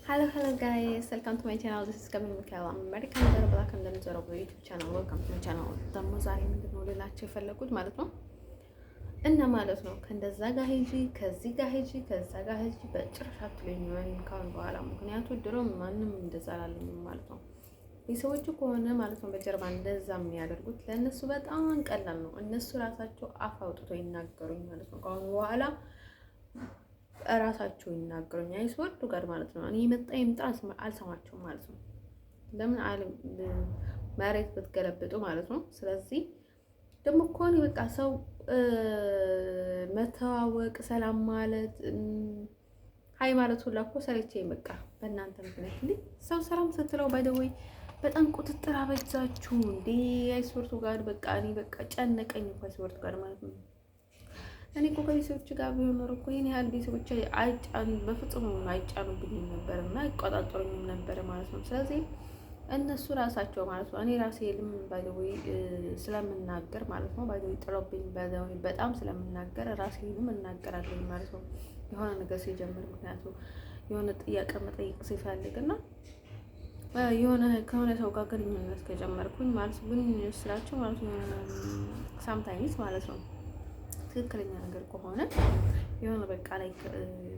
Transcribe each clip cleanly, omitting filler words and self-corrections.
Hello guys, welcome to my channel. This is coming Michaela. I'm American girl black and then zero YouTube channel. Welcome to my channel. ደግሞ ዛሬ ምንድነው ልላችሁ የፈለኩት ማለት ነው እና ማለት ነው ከእንደዛ ጋር ሂጂ ከዚህ ጋር ሂጂ ከዛ ጋር ሂጂ በጭራሽ አትሉኝ ካሁን በኋላ ምክንያቱ ድሮ ማንም እንደዛ አላለኝም ማለት ነው። የሰዎቹ ከሆነ ማለት ነው በጀርባ እንደዛ የሚያደርጉት ለእነሱ በጣም ቀላል ነው። እነሱ ራሳቸው አፍ አውጥቶ ይናገሩኝ ማለት ነው። ካሁን በኋላ ራሳቸው ይናገሩኝ አይስወርዱ ጋር ማለት ነው። እኔ መጣ ይምጣ አልሰማቸውም ማለት ነው። ለምን መሬት ብትገለብጡ ማለት ነው። ስለዚህ ደግሞ እኮ እኔ በቃ ሰው መተዋወቅ ሰላም ማለት ሀይ ማለት ሁላ እኮ ሰለቸኝ በቃ በእናንተ ምክንያት እንዴ ሰው ሰላም ስትለው ባይደወይ በጣም ቁጥጥር አበዛችሁ እንዴ አይስወርቱ ጋር በቃ እኔ በቃ ጨነቀኝ እኮ አይስወርቱ ጋር ማለት ነው። እኔ እኮ ከቤተሰቦች ጋር ቢሆን ኖሮ እኮ ይሄን ያህል ቤተሰቦች በፍጹም አይጫኑብኝም ነበር እና አይቆጣጠሩኝም ነበር ማለት ነው። ስለዚህ እነሱ ራሳቸው ማለት ነው እኔ ራሴ ልም ባይደውይ ስለምናገር ማለት ነው ባይደውይ ጥሎብኝ በጣም ስለምናገር ራሴ ልም እናገራለሁ ማለት ነው። የሆነ ነገር ሲጀምር ምክንያቱም የሆነ ጥያቄ መጠየቅ ሲፈልግና የሆነ ከሆነ ሰው ጋር ግንኙነት ከጀመርኩኝ ማለት ግንኙነት ስላቸው ማለት ነው ሳምታይምስ ማለት ነው ትክክለኛ ነገር ከሆነ የሆነ በቃ ላይ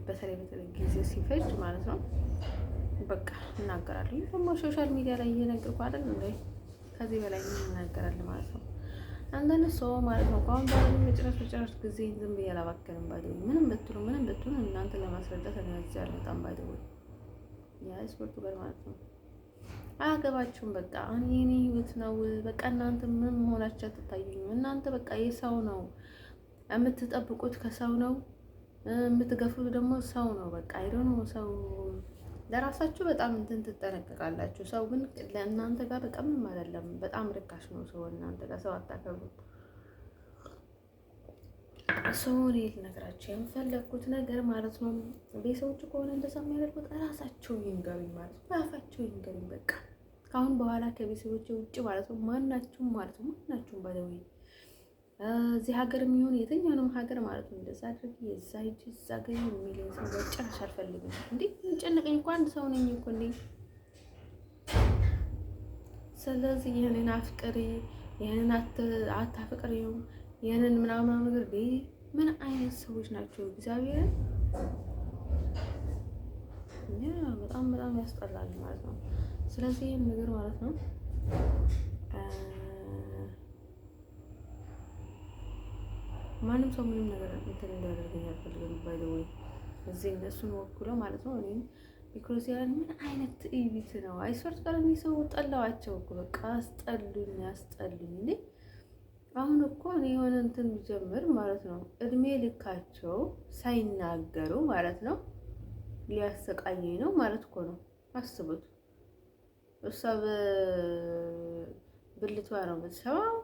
በተለይ ጊዜ ሲፈጅ ማለት ነው በቃ እናገራለሁ። ደግሞ ሶሻል ሚዲያ ላይ እየነገርኩ አይደል እንዴ ከዚህ በላይ ምን እናገራለን ማለት ነው። አንዳንድ ሰው ማለት ነው አሁን ባለው መጨረሻ ጊዜ ዝም ብዬ አላባከንም ባይደው ምንም ብትሉ እናንተ ለማስረዳት እነዚህ በጣም ባይደው ያ ስፖርቱ ጋር ማለት ነው አያገባችሁም። በቃ እኔ ህይወት ነው በቃ እናንተ ምን መሆናችሁ አትታዩኝም። እናንተ በቃ የሰው ነው የምትጠብቁት ከሰው ነው የምትገፉት ደግሞ ሰው ነው። በቃ አይዶን ሰው ለራሳችሁ በጣም እንትን ትጠነቀቃላችሁ። ሰው ግን ለእናንተ ጋር በቃ ምንም አይደለም። በጣም ርካሽ ነው ሰው እናንተ ጋር ሰው አታከብሩት። ሰው ሌል ነገራቸው የምፈለግኩት ነገር ማለት ነው ቤተሰቦቹ ከሆነ እንደዛ የሚያደርጉት ራሳቸው ይንገሩኝ ማለት ነው። ራሳቸው ይንገሩኝ በቃ ካሁን በኋላ ከቤተሰቦቹ ውጭ ማለት ነው ማናችሁም ማለት ነው ማናችሁም ባለወይ እዚህ ሀገር የሚሆን የትኛውንም ሀገር ማለት ነው እንደዛ አድርጊ የዛ ሂጂ እዛ ገኝ የሚለኝ ሰው በጭራሽ አልፈልግም። እንዴ ጨነቀኝ እኮ አንድ ሰው ነኝ እኮ እንዴ። ስለዚህ ይሄንን አፍቅሪ ይሄንን አታፍቅሪው ይሄንን ምናምን ነገር ምን አይነት ሰዎች ናቸው? እግዚአብሔር በጣም ያስጠላል ማለት ነው። ስለዚህ ይሄን ነገር ማለት ነው ማንም ሰው ምንም ነገር እንትን እንዳደርገኝ አልፈልግም። ባይ ዘ ወይ እዚህ እነሱን ወክሎ ማለት ነው እኔም ቢኮዝ ያን ምን አይነት ትዕቢት ነው አይሶርት ጋር ሰው ጠላዋቸው እኮ በቃ አስጠሉኝ እንዴ። አሁን እኮ እኔ የሆነ እንትን ጀምር ማለት ነው እድሜ ልካቸው ሳይናገሩ ማለት ነው ሊያሰቃየኝ ነው ማለት እኮ ነው። አስቡት። እሷ በብልቷ ነው የምትሰማው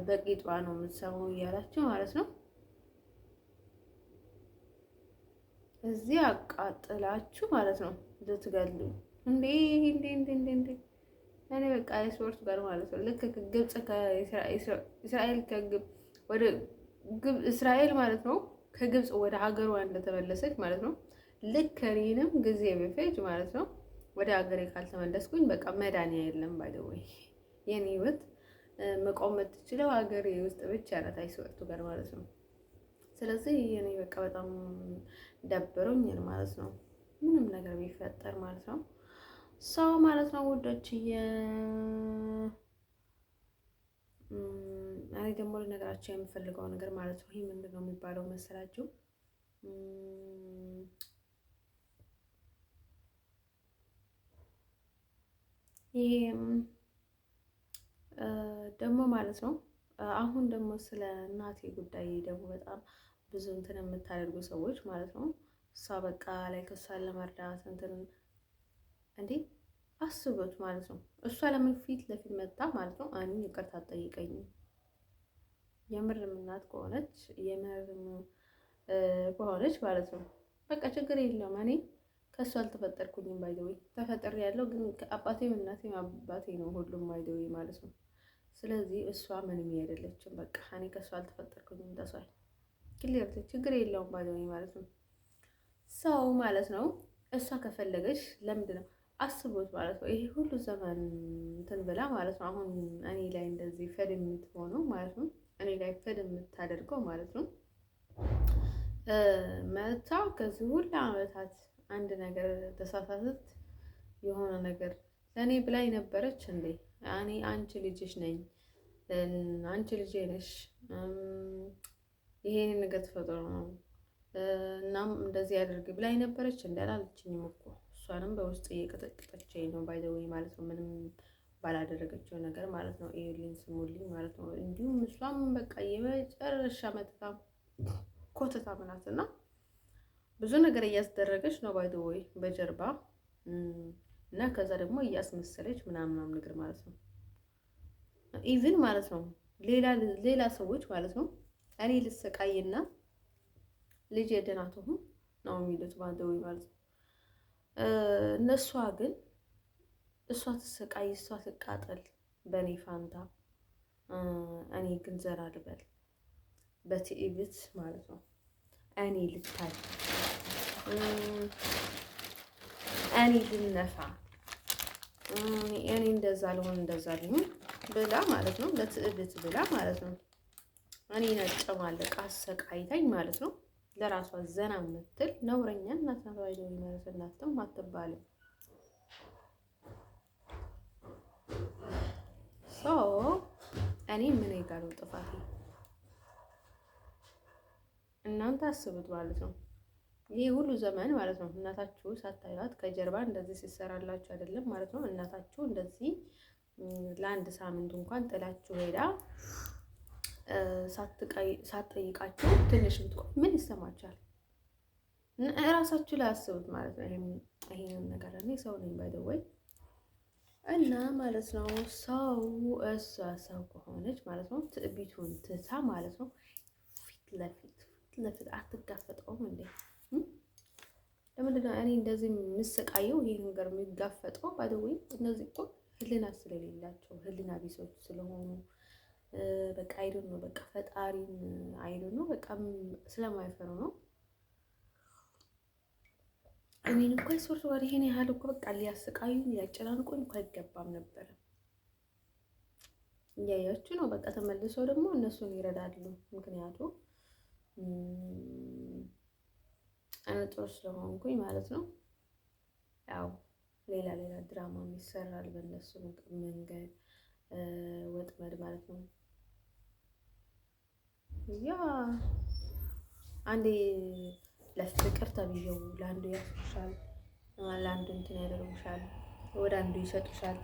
በቂጧ ነው የምትሰማው እያላቸው ማለት ነው እዚህ አቃጥላችሁ ማለት ነው ልትገሉ እንዴ እኔ በቃ የስፖርት ጋር ማለት ነው ልክ ግብጽ ከእስራኤል ወደ እስራኤል ማለት ነው ከግብጽ ወደ ሀገሯ እንደተመለሰች ማለት ነው ልክ እኔንም ጊዜ በፈጅ ማለት ነው ወደ ሀገሬ ካልተመለስኩኝ በቃ መዳን የለም ባይደወይ የኔ ህይወት መቆም የምትችለው ሀገሬ ውስጥ ብቻ ናት አይስወርቱ ጋር ማለት ነው። ስለዚህ የኔ በቃ በጣም ደብሮኛል ማለት ነው ምንም ነገር ቢፈጠር ማለት ነው ሰው ማለት ነው ውዶችዬ። እኔ ደግሞ ልነግራቸው የምፈልገው ነገር ማለት ነው ይሄ ምንድን ነው የሚባለው መሰላችሁ? ይሄ ደግሞ ማለት ነው አሁን ደግሞ ስለ እናቴ ጉዳይ ደግሞ በጣም ብዙ እንትን የምታደርጉ ሰዎች ማለት ነው እሷ በቃ ላይ ከሷን ለመርዳት እንትን እንዴ አስቡት ማለት ነው። እሷ ለምን ፊት ለፊት መጣ ማለት ነው እኔ ይቅርታ አትጠይቀኝም። የምርም እናት ከሆነች የምርም ከሆነች ማለት ነው በቃ ችግር የለውም። እኔ ከእሱ አልተፈጠርኩኝም ባይደውይ ተፈጥሬ ያለው ግን አባቴም እናቴም አባቴ ነው ሁሉም ባይደውይ ማለት ነው። ስለዚህ እሷ ምንም አይደለችም። በቃ እኔ ከእሷ አልተፈጠርኩኝም ተሷል ክሊር ችግር የለውም ባይደውይ ማለት ነው። ሰው ማለት ነው እሷ ከፈለገች ለምንድን ነው አስቡት ማለት ነው። ይሄ ሁሉ ዘመን እንትን ብላ ማለት ነው። አሁን እኔ ላይ እንደዚህ ፈድ የምትሆነው ማለት ነው። እኔ ላይ ፈድ የምታደርገው ማለት ነው። መታ ከዚህ ሁሉ ዓመታት አንድ ነገር ተሳሳተት የሆነ ነገር ለእኔ ብላኝ ነበረች እንዴ? እኔ አንቺ ልጅሽ ነኝ፣ አንቺ ልጄ ነሽ፣ ይሄን ነገር ተፈጥሮ ነው እናም እንደዚህ ያደርግ ብላኝ ነበረች እንዴ? አላለችኝም እኮ እሷንም በውስጥ እየቀጠቀጠችኝ ነው ባይዘወይ ማለት ነው። ምንም ባላደረገችው ነገር ማለት ነው። ይኸውልኝ ስሙልኝ ማለት ነው። እንዲሁም እሷም በቃ የመጨረሻ መጥታ ኮተታ ምናት እና ብዙ ነገር እያስደረገች ነው ባይዘወይ በጀርባ እና ከዛ ደግሞ እያስመሰለች ምናምን ነገር ማለት ነው። ኢቭን ማለት ነው ሌላ ሰዎች ማለት ነው እኔ ልሰቃይና ልጅ የደናቱ ነው የሚሉት ባይዘወይ ማለት ነው። እነሷ ግን እሷ ትሰቃይ እሷ ትቃጠል በእኔ ፋንታ እኔ ግን ዘራ ልበል በትዕቢት ማለት ነው። እኔ ልታይ እኔ ልነፋ እኔ እንደዛ ልሆን ብላ ማለት ነው። በትዕቢት ብላ ማለት ነው። እኔ ነጭ ማለቅ አሰቃይታኝ ማለት ነው። ለራሷ ዘና የምትል ነውረኛ እናት ናት ባይዘው ማለት እናትም አትባልም። እኔ ምን ይጋለው ጥፋቴ እናንተ አስቡት ማለት ነው። ይሄ ሁሉ ዘመን ማለት ነው እናታችሁ ሳታዩት ከጀርባ እንደዚህ ሲሰራላችሁ አይደለም ማለት ነው። እናታችሁ እንደዚህ ለአንድ ሳምንት እንኳን ጥላችሁ ሄዳ ሳትጠይቃችሁ ትንሽ ብትቆይ ምን ይሰማችኋል? እራሳችሁ ላይ አስቡት ማለት ነው። ይሄንን ነገር እኔ ሰው ነኝ ባይደወይ እና ማለት ነው። እሷ ሰው ከሆነች ማለት ነው ትዕቢቱን ትታ ማለት ነው ፊት ለፊት አትጋፈጠውም እንዴ? ለምንድን ነው እኔ እንደዚህ የምሰቃየው? ይሄ ነገር የሚጋፈጠው ባይደወይ እነዚህ እኮ ህሊና ስለሌላቸው ህሊና ቢሶች ስለሆኑ በቃ አይዶን ነው በቃ ፈጣሪን አይዶን ነው በቃ ስለማይፈሩ ነው። እኔን እኮ ሶርት ወር ይሄን ያህል እኮ በቃ ሊያስቃዩኝ ሊያጨናንቁኝ እኮ አይገባም ነበረ። እያያችሁ ነው በቃ ተመልሰው ደግሞ እነሱን ይረዳሉ። ምክንያቱም እኔ ጥሩ ስለሆንኩኝ ማለት ነው። ያው ሌላ ድራማ ይሰራል በእነሱ መንገድ ወጥመድ ማለት ነው። ያ አንዴ ለፍቅር ተብዬው ለአንዱ ያስሻል፣ ለአንዱ እንትን ያደርጉሻል፣ ወደ አንዱ ይሰጡሻል።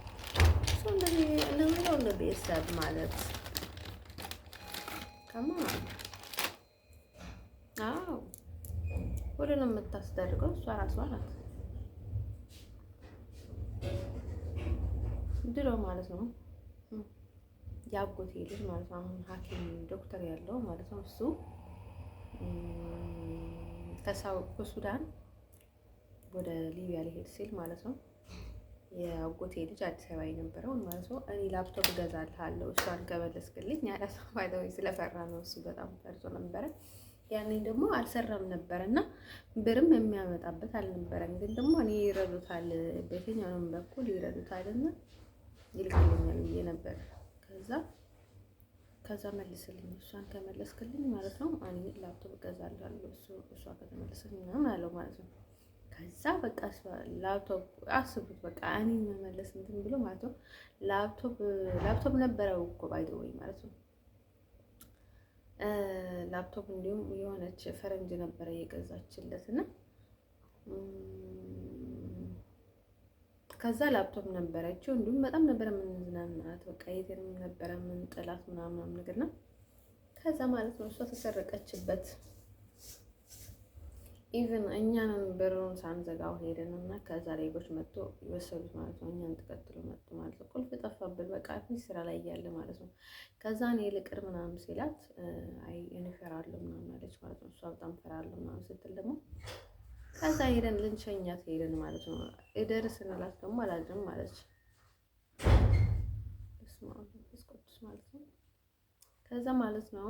ሰው እንደዚህ እንደሚለው እንደ ቤተሰብ ማለት ከማ አዎ ሁሉንም የምታስደርገው እሷ ራሷ ናት። ድሮ ማለት ነው ያጎቴ ልጅ ማለት ነው አሁን ሐኪም ዶክተር ያለው ማለት ነው እሱ ከሱዳን ወደ ሊቢያ ሊሄድ ሲል ማለት ነው የአጎቴ ልጅ አዲስ አበባ የነበረውን ማለት ነው እኔ ላፕቶፕ እገዛልሃለሁ እሷን ከመለስክልኝ ያለ ሰው ስለፈራ ነው። እሱ በጣም ፈርቶ ነበረ። ያኔ ደግሞ አልሰራም ነበረ እና ብርም የሚያመጣበት አልነበረም። ግን ደግሞ እኔ ይረዱታል በየትኛውም በኩል ይረዱታልና ይልክልኛል ብዬ ነበር። ከዛ መልስልኝ እሷን ከመለስክልኝ ማለት ነው እኔ ላፕቶፕ እገዛልሃለሁ እሷ ከተመለሰልኝ ምናምን አለው ማለት ነው። ከዛ በቃ ላፕቶፕ አስቡት በቃ እኔ መመለስ እንትን ብሎ ማለት ነው። ላፕቶፕ ነበረው እኮ ባይዘወይ ማለት ነው። ላፕቶፕ እንዲሁም የሆነች ፈረንጅ ነበረ የገዛችለት እና ከዛ ላፕቶፕ ነበረችው እንዲሁም በጣም ነበረ የምንዝናናት በቃ የትንም ነበረ ምን ጥላት ምናምን ነገር ነው። ከዛ ማለት ነው እሷ ተሰረቀችበት። ኢቭን እኛንን በሩን ሳንዘጋው ሄደን እና ከዛ ሌቦች መጥቶ የወሰዱት ማለት ነው። እኛን ተከትሎ መጡ ማለት ነው። ቁልፍ ጠፋብን በቃ ፊት ስራ ላይ እያለ ማለት ነው። ከዛ እኔ ልቅር ምናምን ሲላት አይ እኔ እፈራለሁ ምናምን አለች ማለት ነው። እሷ በጣም እፈራለሁ ምናምን ስትል ደግሞ ከዛ ሄደን ልንሸኛት ሄደን ማለት ነው። እደር ስንላት ደግሞ አላድርም ማለች ማለት ነው። ከዛ ማለት ነው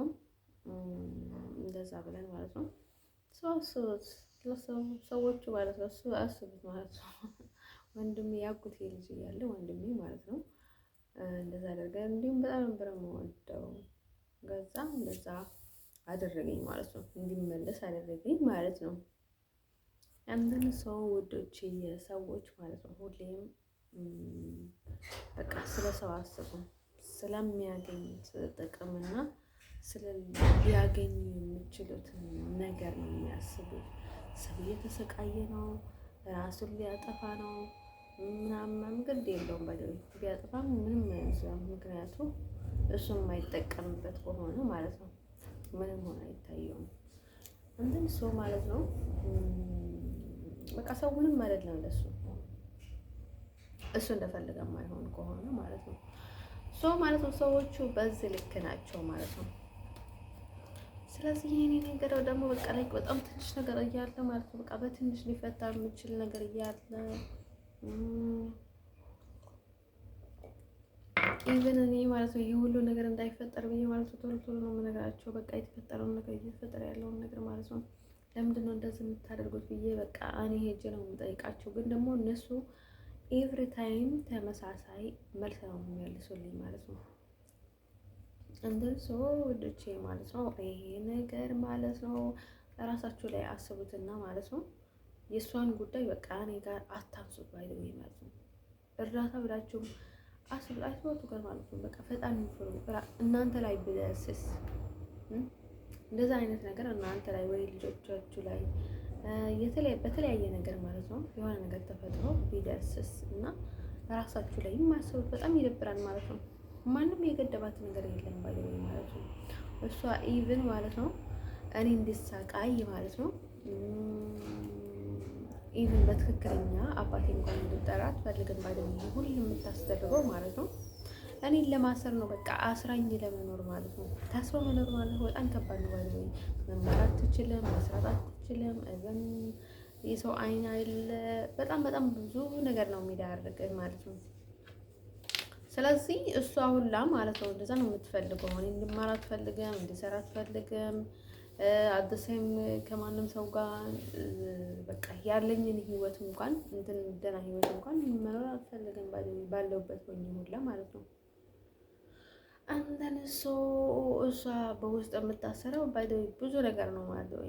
እንደዛ ብለን ማለት ነው ሰዎቹ ማለት ነው። እሱ አስቡት ማለት ነው። ወንድሜ ያጎቴ ልጅ እያለ ወንድሜ ማለት ነው እንደዛ አደረገ። እንዲሁም በጣም ነበር የምወደው። ገዛ እንደዛ አደረገኝ ማለት ነው። እንዲመለስ አደረገኝ ማለት ነው። አንድን ሰው ውዶች የሰዎች ማለት ነው ሁሌም በቃ ስለ ሰው አስቡ። ስለሚያገኝ ጥቅምና ሊያገኙ የሚችሉትን ነገር ነው የሚያስቡት። ሰው እየተሰቃየ ነው፣ ራሱን ሊያጠፋ ነው ምናምን ግድ የለውም። ቢያጠፋም ምንም አይመስለውም። ምክንያቱም እሱ የማይጠቀምበት ከሆነ ማለት ነው ምንም ሆነ አይታየውም። እንትን ሰው ማለት ነው በቃ ሰው ምንም አይደለም ለሱ እሱ እንደፈለገ የማይሆን ከሆነ ማለት ነው። ሰው ማለት ነው ሰዎቹ በዚህ ልክ ናቸው ማለት ነው። ስለዚህ የኔ ነገር ደግሞ በቃ ላይ በጣም ትንሽ ነገር እያለ ማለት ነው በቃ በትንሽ ሊፈታ የሚችል ነገር እያለ ኢቨን እኔ ማለት ነው ይህ ሁሉ ነገር እንዳይፈጠር ብዬ ማለት ነው ቶሎ ቶሎ ነው የምነግራቸው። በቃ የተፈጠረውን ነገር እየተፈጠረ ያለውን ነገር ማለት ነው ለምንድን ነው እንደዚህ የምታደርጉት ብዬ በቃ እኔ ሄጄ ነው የምጠይቃቸው። ግን ደግሞ እነሱ ኤቭሪ ታይም ተመሳሳይ መልስ ነው የሚመልሱልኝ ማለት ነው። እንደዚህ ወዶቼ ማለት ነው ይሄ ነገር ማለት ነው ራሳችሁ ላይ አስቡትና ማለት ነው የእሷን ጉዳይ በቃ እኔ ጋር አታንሱት ባይደው ማለት ነው። እርዳታ ብላችሁ አስቡት ጋር ማለት ነው በቃ ፈጣን ፍሩ። እናንተ ላይ ቢደርስስ እንደዛ አይነት ነገር እናንተ ላይ ወይ ልጆቻችሁ ላይ በተለያየ ነገር ማለት ነው የሆነ ነገር ተፈጥሮ ቢደርስስ እና ራሳችሁ ላይ የማያስቡት በጣም ይደብራል ማለት ነው። ማንም የገደባት ነገር የለም ባይሆን ማለት ነው። እሷ ኢቭን ማለት ነው እኔ እንድሳቃይ ማለት ነው ኢቭን በትክክለኛ አባቴ እንኳን እንድጠራ አትፈልግም ባይሆን ሁሉ የምታስደርገው ማለት ነው እኔን ለማሰር ነው። በቃ አስራኝ ለመኖር ማለት ነው። ታስሮ መኖር ማለት ነው በጣም ከባድ ነው። ባይሆን መማር አትችልም፣ መስራት አትችልም። እዘን የሰው አይን አይደለ በጣም በጣም ብዙ ነገር ነው የሚዳርግ ማለት ነው። ስለዚህ እሷ ሁላ ማለት ነው እንደዛ ነው የምትፈልገው። እኔ እንድማር አትፈልግም፣ እንድሰራ አትፈልግም። አደሰም ከማንም ሰው ጋር በቃ ያለኝን ህይወት እንኳን እንትን ደህና ህይወት እንኳን መኖር አትፈልግም ባለውበት ሆኜ ሁላ ማለት ነው። አንተን እሷ በውስጥ የምታሰረው ባይደው ብዙ ነገር ነው ማለት ነው።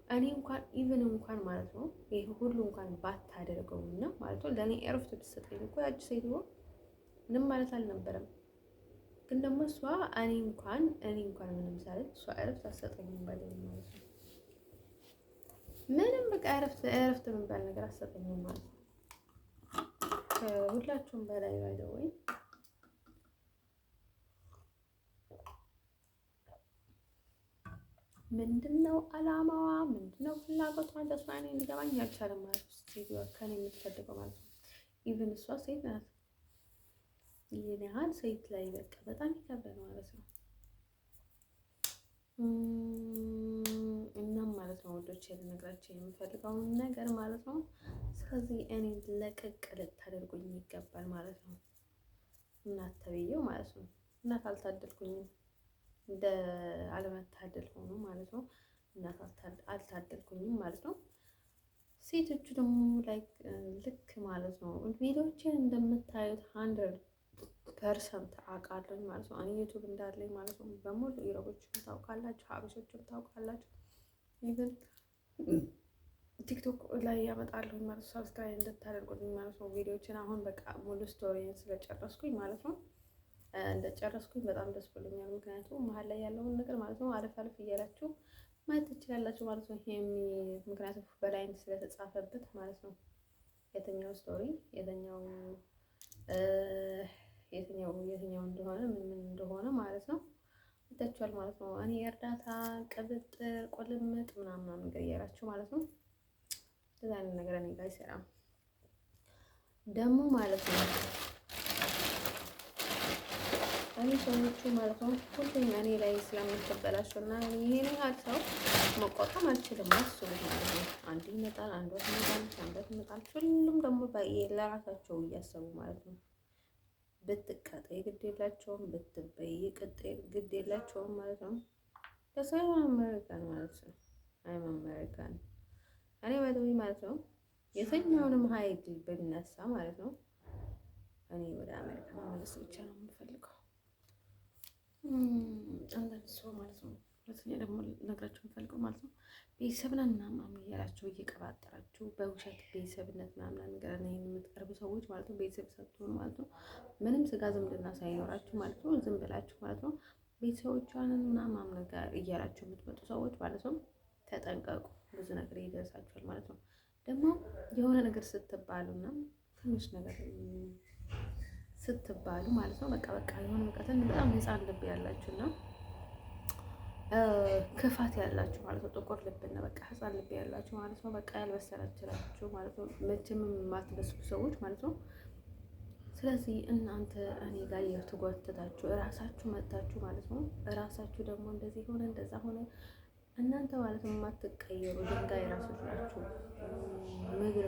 እኔ እንኳን ኢቭን እንኳን ማለት ነው ይሄ ሁሉ እንኳን ባታደርገውና ማለት ነው ለኔ እረፍት ብትሰጠኝ እኮ ያቺ ሴትዮ ምንም ማለት አልነበረም። ግን ደግሞ እሷ እኔ እንኳን ምንም ሳልል እሷ እረፍት አትሰጠኝም ባይደው ማለት ነው። ምንም በቃ እረፍት የሚባል ነገር አትሰጠኝም ማለት ነው። ከሁላችሁም በላይ ባይደው ምንድነው አላማዋ? ምንድነው ፍላጎቷ? እንደሷ እኔ እንዲገባኝ አልቻለም ማለት ነው። ሴትዮዋ ከኔ የምትፈልገው ማለት ነው። ኢቭን እሷ ሴት ናት። ይሄን ያህል ሴት ላይ በቃ በጣም ይከብዳል ማለት ነው። እናም ማለት ነው ወዶቼ ልነግራችሁ የምፈልገውን ነገር ማለት ነው። ስለዚህ እኔ ለቀቅ ልታደርጉኝ ይገባል ማለት ነው። እናት ተብዬው ማለት ነው። እናት አልታደልኩኝም እንደ አለመታደል ሆኖ ማለት ነው። እናት አልታደልኩኝም ማለት ነው። ሴቶቹ ደግሞ ልክ ማለት ነው ቪዲዮዎችን እንደምታዩት 100% አውቃለሁ ማለት ነው። እኔ ዩቱብ እንዳለኝ ማለት ነው በሙሉ ኢሮቦችም ታውቃላችሁ፣ ሀበሾችም ታውቃላችሁ። ኢቭን ቲክቶክ ላይ ያመጣለሁ ማለት ነው። ሰብስክራይብ እንድታደርጉልኝ ማለት ነው። ቪዲዮዎችን አሁን በቃ ሙሉ ስቶሪን ስለጨረስኩኝ ማለት ነው እንደጨረስኩኝ በጣም ደስ ብሎኛል። ምክንያቱም መሀል ላይ ያለውን ነገር ማለት ነው አለፍ አለፍ እያላችሁ ማየት ትችላላችሁ ማለት ነው። ይሄ ምክንያቱም በላይን ስለተጻፈበት ማለት ነው የትኛው ስቶሪ የትኛው እንደሆነ ምን እንደሆነ ማለት ነው ይታችኋል ማለት ነው። እኔ እርዳታ ቅብጥር ቁልምጥ ምናምን ነገር እያላችሁ ማለት ነው እንደዛ አይነት ነገር እኔ ጋር አይሰራም ደግሞ ማለት ነው። እኔ ሰዎቹ ማለት ነው ሁሉም እኔ ላይ ስለምትበላቸው እና ይሄን ያህል ሰው መቋቋም አልችልም። አስቡት ማለት ነው። አንድ ይመጣል፣ አንድ ወጥ ይመጣል፣ አንድ ይመጣል። ሁሉም ደግሞ ለራሳቸው እያሰቡ ማለት ነው። ብትቀጠይ ግድ የላቸውም፣ ብትበይ ግድ የላቸውም ማለት ነው። ለሰው አሜሪካን ማለት ነው። አሜሪካን እኔ በደዊ ማለት ነው የትኛውንም ሀይል ብነሳ ማለት ነው እኔ ወደ አሜሪካ መመለስ ብቻ ነው የምፈልገው። አንዳንድ ሰው ማለት ነው ሁለተኛ ደግሞ ነግራችሁ የምፈልገው ማለት ነው ቤተሰብና ምናምን እያላችሁ እየቀባጠራችሁ በውሸት ቤተሰብነት ምናምን ነገር ነው የምትቀርቡ ሰዎች ማለት ነው። ቤተሰብ ሳትሆኑ ማለት ነው ምንም ስጋ ዝምድና ሳይኖራችሁ ማለት ነው ዝም ብላችሁ ማለት ነው ቤተሰቦቿንን ምናምን ነገር እያላችሁ የምትመጡ ሰዎች ማለት ነው ተጠንቀቁ። ብዙ ነገር ይደርሳችኋል ማለት ነው። ደግሞ የሆነ ነገር ስትባሉና ትንሽ ነገር ስትባሉ ማለት ነው በቃ የሆነ በጣም ህፃን ልብ ያላችሁና ክፋት ያላችሁ ማለት ነው። ጥቁር ልብና በቃ ህፃን ልብ ያላችሁ ማለት ነው። በቃ ያልበሰላችሁ ማለት ነው። መቼም የማትበስሉ ሰዎች ማለት ነው። ስለዚህ እናንተ እኔ ጋር የተጓተታችሁ እራሳችሁ መታችሁ ማለት ነው። እራሳችሁ ደግሞ እንደዚህ ሆነ እንደዛ ሆነ እናንተ ማለት ነው የማትቀየሩ ድንጋይ ራሶች ናችሁ። ምግር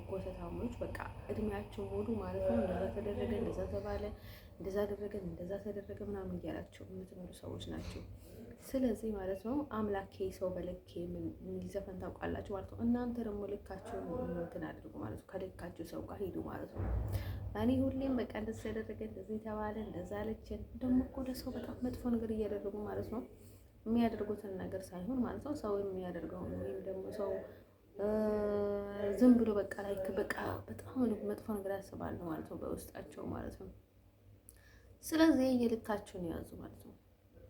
ኮተታሞች በቃ እድሜያቸው ሙሉ ማለት ነው እንደዛ ተደረገ፣ እንደዛ ተባለ፣ እንደዛ አደረገን፣ እንደዛ ተደረገ ምናምን እያላቸው የምትኖሩ ሰዎች ናቸው። ስለዚህ ማለት ነው አምላኬ ሰው በልኬ የሚል ዘፈን ታውቃላችሁ ማለት ነው። እናንተ ደግሞ ልካችሁን እንትን አድርጉ ማለት ነው። ከልካችሁ ሰው ጋር ሂዱ ማለት ነው። እኔ ሁሌም በቃ እንደዛ ተደረገ፣ እንደዚህ ተባለ፣ እንደዛ አለችን። ደግሞ እኮ ለሰው በጣም መጥፎ ነገር እያደረጉ ማለት ነው የሚያደርጉትን ነገር ሳይሆን ማለት ነው ሰው የሚያደርገውን ወይም ደግሞ ሰው ዝም ብሎ በቃ በቃ በጣም መጥፎ ነገር ያስባሉ ማለት ነው በውስጣቸው ማለት ነው። ስለዚህ የልካቸውን ያዙ ማለት ነው።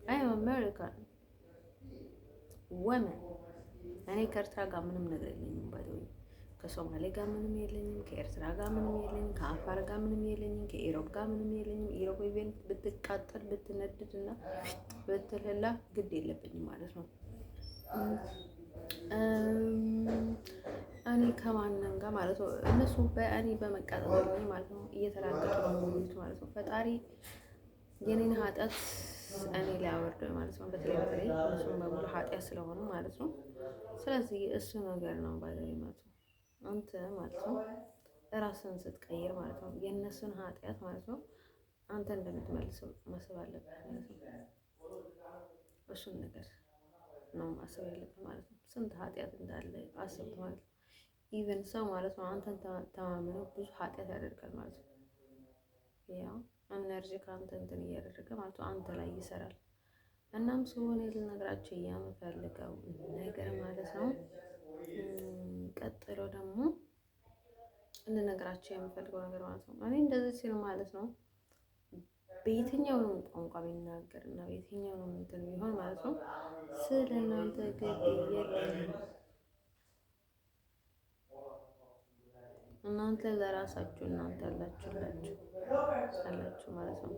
አይ አም አሜሪካን ወመን እኔ ከኤርትራ ጋር ምንም ነገር የለኝም ባይዘው ከሶማሌ ጋር ምንም የለኝም፣ ከኤርትራ ጋር ምንም የለኝም፣ ከአፋር ጋር ምንም የለኝም፣ ከኢሮብ ጋር ምንም የለኝም። ኢሮብ ኢቨንት ብትቃጠል ብትነድድና ብትልላ ግድ የለብኝም ማለት ነው። እኔ ከማንም ጋር ማለት ነው እነሱ በእኔ በመቃጠል ማለት ነው እየተላገጡ ነው የሚሉት ማለት ነው። ፈጣሪ የኔን ኃጢአት እኔ ላይ አወርደው ማለት ነው። በተለይ እነሱን በሙሉ ኃጢአት ስለሆኑ ማለት ነው። ስለዚህ እሱ ነገር ነው ባይዘው ማለት ነው አንተ ማለት ነው ራስን ስትቀይር ማለት ነው የእነሱን ኃጢአት ማለት ነው አንተ እንደምትመልሰው ማሰብ አለብህ ማለት ነው። እሱን ነገር ነው ማሰብ ያለብህ ማለት ነው። ስንት ኃጢአት እንዳለ አስብ ማለት ነው። ኢቨን ሰው ማለት ነው አንተን ተማምኖ ብዙ ኃጢአት ያደርጋል ማለት ነው። ያው ኤነርጂ ከአንተ እንትን እያደረገ ማለት ነው አንተ ላይ ይሰራል። እናም ስለሆነ ልነግራቸው የምፈልገው ነገር ማለት ነው ቀጥሎ ደግሞ ልነግራቸው የምፈልገው ነገር ማለት ነው እኔ እንደዚህ ሲል ማለት ነው በየትኛውም ቋንቋ ቢናገር እና በየትኛውም እንትን ቢሆን ማለት ነው ስለ እናንተ ግድ የለኝም። እናንተ ለራሳችሁ እናንተ አላችሁ ማለት ነው።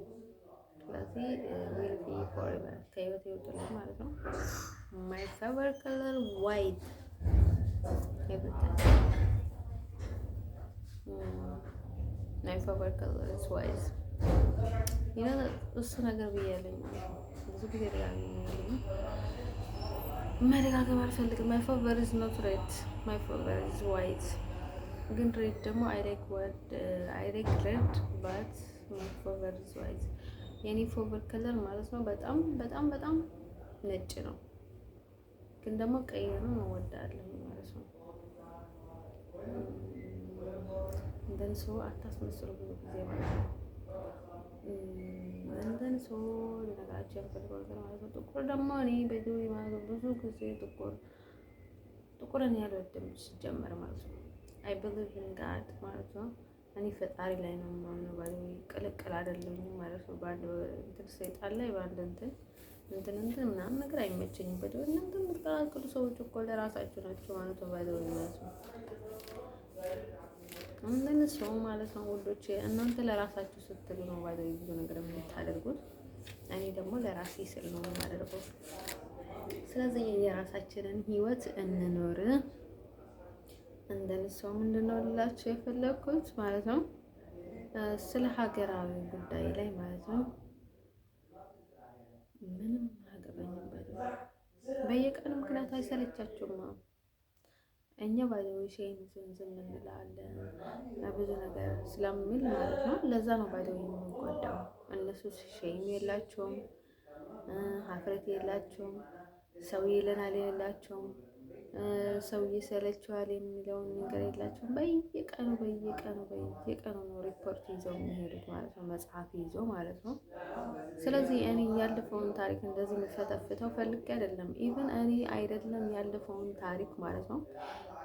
ስለዚህ ዊል ቢ ፎርኤቨር ከህይወት ይወጡልኝ ማለት ነው። ማይ ፌቨር ከለር ዋይት ማይ ፌቨር ከለር ኢዝ ዋይት እሱ ነገር ብያለኝ ብዙ ጊዜ ደጋግሜ መደጋገም አልፈልግም። ማይ ፌቨር ኢዝ ኖት ሬድ ማይ ፌቨር ኢዝ ዋይት ግን ሬድ ደግሞ አይ ላይክ ሬድ ባት ማይ ፌቨር ኢዝ ዋይት የኔ ፌቨር ከለር ማለት ነው በጣም በጣም በጣም ነጭ ነው፣ ግን ደግሞ ቀይንም እወዳለሁ ማለት ነው። እንደን ሰው አታስመስሉ ብዙ ጊዜ ማለት ነው። እንደን ሰው ልነግራቸው የምፈልገው ነገር ማለት ነው ጥቁር ደግሞ እኔ በዚህ ማለት ብዙ ጊዜ ጥቁርን ያልወድም ሲጀመር ማለት ነው። አይ ቢሊቭ ኢን ጋድ ማለት ነው። እኔ ፈጣሪ ላይ ነው የማምነው። ባለው ቅልቅል አይደለሁም ማለት ነው። ባንድ እንትን ሰይጣን ላይ ባንድ እንትን ምናምን ነገር አይመቸኝም። በደው እናንተ የምትቀላቅሉ ሰዎች እኮ ለራሳችሁ ናቸው ማለት ነው። ባለው ማለት ነው እንደነ ሰው ማለት ነው ወዶቼ፣ እናንተ ለራሳችሁ ስትሉ ነው ባለው ብዙ ነገር የምታደርጉት። እኔ ደግሞ ለራሴ ስል ነው የማደርገው። ስለዚህ የራሳችንን ህይወት እንኖር። እንደነሰው ምንድነው ልላችሁ የፈለኩት ማለት ነው ስለ ሀገራዊ ጉዳይ ላይ ማለት ነው ምንም አያገባኝም። በየቀኑ ምክንያት አይሰለቻችሁም? እኛ ባይዘው ሼም ዝም እንላለን ብዙ ነገር ስለሚል ማለት ነው። ለዛ ነው ባይዘው የምንጎዳው። እነሱ ሼም የላቸውም፣ ሀፍረት የላቸውም፣ ሰው ይለናል የላቸውም። ሰው ይሰለችዋል የሚለውን ነገር የላቸውም። በየቀኑ ነው ሪፖርት ይዘው የሚሄዱት ማለት ነው፣ መጽሐፍ ይዘው ማለት ነው። ስለዚህ እኔ ያለፈውን ታሪክ እንደዚህ የምፈተፍተው ፈልጌ አይደለም። ኢቭን እኔ አይደለም ያለፈውን ታሪክ ማለት ነው፣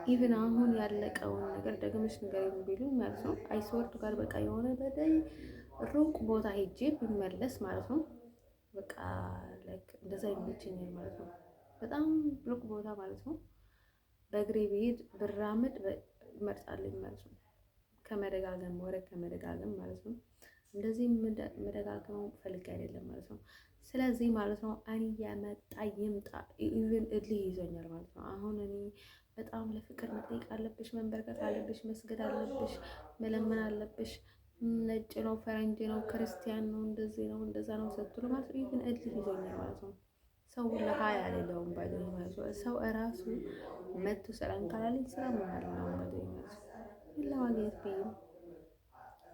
ኢቭን አሁን ያለቀውን ነገር ደግመሽ ንገሪኝ ቢሉኝ ማለት ነው አይስወርድ ጋር በቃ የሆነ በደይ ሩቅ ቦታ ሄጄ ብመለስ ማለት ነው በቃ ላይክ እንደዛ ይመቸኛል ማለት ነው። በጣም ሩቅ ቦታ ማለት ነው በእግሬ ብሄድ ብራምድ እመርጣለሁ ማለት ነው። ከመደጋገም ወሬ ከመደጋገም ማለት ነው። እንደዚህ መደጋገም ፈልጌ አይደለም ማለት ነው። ስለዚህ ማለት ነው እኔ የመጣ ይምጣ ኢቭን እልህ ይዞኛል ማለት ነው። አሁን እኔ በጣም ለፍቅር መጠየቅ አለብሽ፣ መንበርከት አለብሽ፣ መስገድ አለብሽ፣ መለመን አለብሽ። ነጭ ነው፣ ፈረንጅ ነው፣ ክርስቲያን ነው፣ እንደዚህ ነው፣ እንደዛ ነው ስትሉ ማለት ነው ኢቭን እልህ ይዞኛል ማለት ነው። ሰው ለሀያ ያለለውም ባይዘ ማለት ነው። ሰው እራሱ መቶ ሰላም ካላለኝ ስራ ማለት ነው ባይዘ ማለት ነው። ለማግኘት ብዬ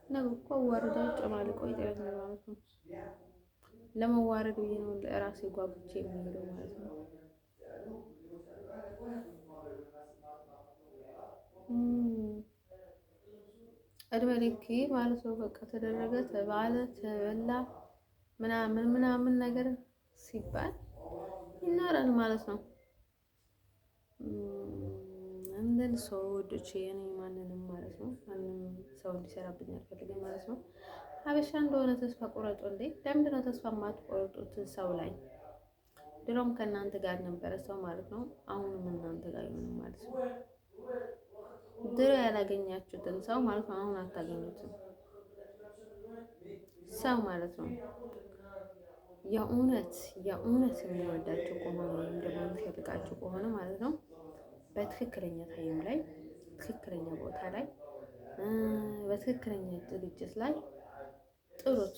ነገ እኮ አዋርደው ጨማልቆ ይጥለኛል ማለት ነው። ለመዋረድ ብዬ ነው ለራሴ ጓጉቼ የሚሄደው ማለት ነው። እድሜ ልኬ ማለት ነው በቃ ተደረገ ተባለ ተበላ ምናምን ነገር ሲባል ይናራል ማለት ነው። እንደን ሰው ወዶቼ እኔ ማንንም ማለት ነው ማንንም ሰው እንዲሰራብኝ አልፈልግም ማለት ነው። ሀበሻ እንደሆነ ተስፋ ቆረጡ እንዴ? ለምንድን ነው ተስፋ የማትቆርጡት ሰው ላይ? ድሮም ከእናንተ ጋር ነበረ ሰው ማለት ነው። አሁንም እናንተ ጋር ይሆንም ማለት ነው። ድሮ ያላገኛችሁትን ሰው ማለት ነው አሁን አታገኙትም። ሰው ማለት ነው የእውነት የሚወዳችሁ ከሆነ ወይም ደግሞ የሚፈልጋችሁ ከሆነ ማለት ነው በትክክለኛ ታይም ላይ ትክክለኛ ቦታ ላይ በትክክለኛ ዝግጅት ላይ ጥሩት።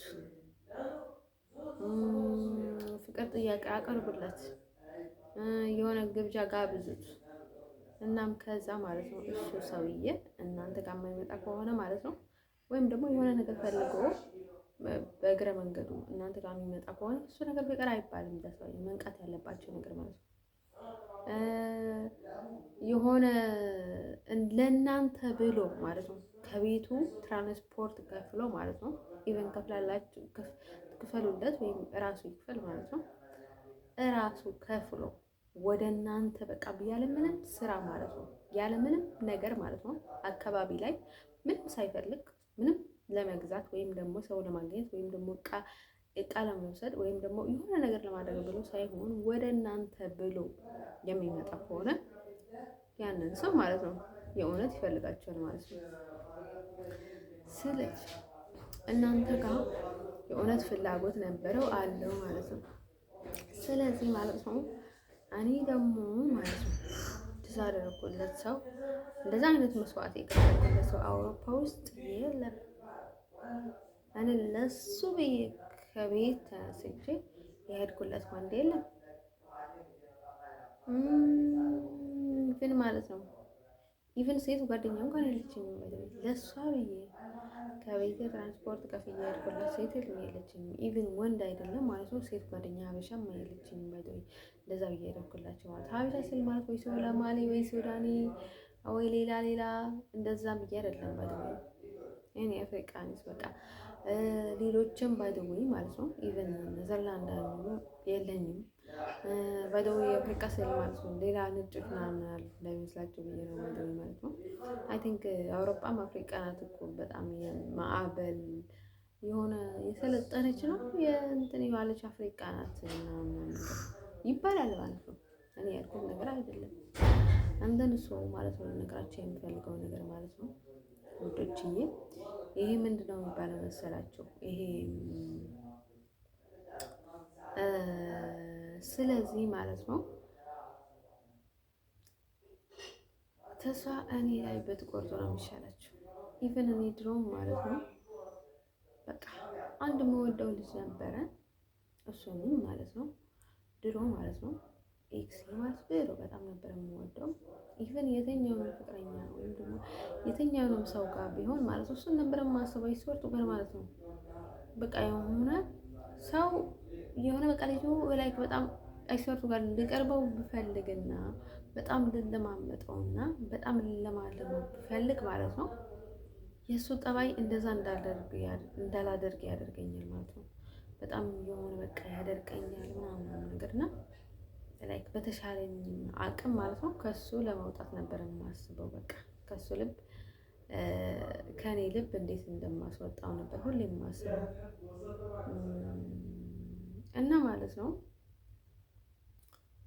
ፍቅር ጥያቄ አቅርቡለት፣ የሆነ ግብዣ ጋብዙት። እናም ከዛ ማለት ነው እሱ ሰውዬ እናንተ ጋር የማይመጣ ከሆነ ማለት ነው ወይም ደግሞ የሆነ ነገር ፈልጎ በእግረ መንገዱ እናንተ ጋር የሚመጣ ከሆነ እሱ ነገር ፍቅር አይባልም። ደስታ መንቃት ያለባቸው ነገር ማለት ነው የሆነ ለእናንተ ብሎ ማለት ነው ከቤቱ ትራንስፖርት ከፍሎ ማለት ነው ኢቨን ከፍላላችሁ ክፈሉለት ወይም እራሱ ይክፈል ማለት ነው። እራሱ ከፍሎ ወደ እናንተ በቃ ያለምንም ስራ ማለት ነው ያለምንም ነገር ማለት ነው አካባቢ ላይ ምንም ሳይፈልግ ምንም ለመግዛት ወይም ደግሞ ሰው ለማግኘት ወይም ደግሞ እቃ ለመውሰድ ወይም ደግሞ የሆነ ነገር ለማድረግ ብሎ ሳይሆን ወደ እናንተ ብሎ የሚመጣ ከሆነ ያንን ሰው ማለት ነው የእውነት ይፈልጋቸዋል ማለት ነው። ስለዚህ እናንተ ጋር የእውነት ፍላጎት ነበረው አለው ማለት ነው። ስለዚህ ማለት ነው እኔ ደግሞ ማለት ነው ተሳደረኩለት ሰው እንደዛ አይነት መስዋዕት የከፈለለት ሰው አውሮፓ ውስጥ የለም። እኔ ለሱ ብዬ ከቤት ተነስቼ የሄድኩለት ወንድ የለም። ግን ማለት ነው ኢቭን ሴት ጓደኛ እንኳን የለችኝም። ለሷ ብዬ ከቤቴ ትራንስፖርት ከፍዬ የሄድኩላት ሴት የለችኝም። ኢቭን ወንድ አይደለም ማለት ነው ሴት ጓደኛ ሀበሻም የለችኝም። እንደዛ ብዬ የሄድኩላቸው ማለት ሀበሻ ስል ማለት ወይ ሶማሌ ወይ ሱዳኒ ወይ ሌላ እንደዛ ብዬ አይደለም። እኔ አፍሪካንስ በቃ ሌሎችም ባይደውይ ማለት ነው ኢቭን ኔዘርላንድ የለኝም። ባይደውይ የአፍሪካ ስል ማለት ነው ሌላ ነጮች ምናምን አሉ እንዳይመስላቸው ብዬ ነው ባይደውይ ማለት ነው። አይ ቲንክ አውሮፓም አፍሪካ ናት እኮ በጣም የማዕበል የሆነ የሰለጠነች ነው የእንትን የዋለች አፍሪካ ናት ምናምን ይባላል ማለት ነው። እኔ ያልኩት ነገር አይደለም። አንተን እሱ ማለት ነው ነገራቸው የሚፈልገው ነገር ማለት ነው ውዶችዬ። ይሄ ምንድነው የሚባለው መሰላችሁ? ይሄ ስለዚህ ማለት ነው ተስፋ እኔ ላይ ብትቆርጡ ነው የሚሻላችሁ። ኢቨን እኔ ድሮ ማለት ነው በቃ አንድ የምወደው ልጅ ነበረ። እሱንም ማለት ነው ድሮ ማለት ነው ኤክስ ማለት ድሮ በጣም ነበር የምወደው። ኢቨን የትኛውንም ፍቅረኛ ወይም ደግሞ የትኛውንም ሰው ጋር ቢሆን ማለት ነው እሱን ነበር የማስበው ይስወርጡ ጋር ማለት ነው። በቃ የሆነ ሰው የሆነ በቃ ልጁ ላይክ በጣም አይስወርቱ ጋር እንዲቀርበው ብፈልግና በጣም ልለማመጠውና በጣም ልለማለመው ብፈልግ ማለት ነው የእሱ ጠባይ እንደዛ እንዳላደርግ ያደርገኛል ማለት ነው። በጣም የሆነ በቃ ያደርቀኛል ምናምን ነገር እና ላይክ በተሻለኝ አቅም ማለት ነው ከሱ ለመውጣት ነበር የማስበው። በቃ ከሱ ልብ ከኔ ልብ እንዴት እንደማስወጣው ነበር ሁሌ የማስበው እና ማለት ነው።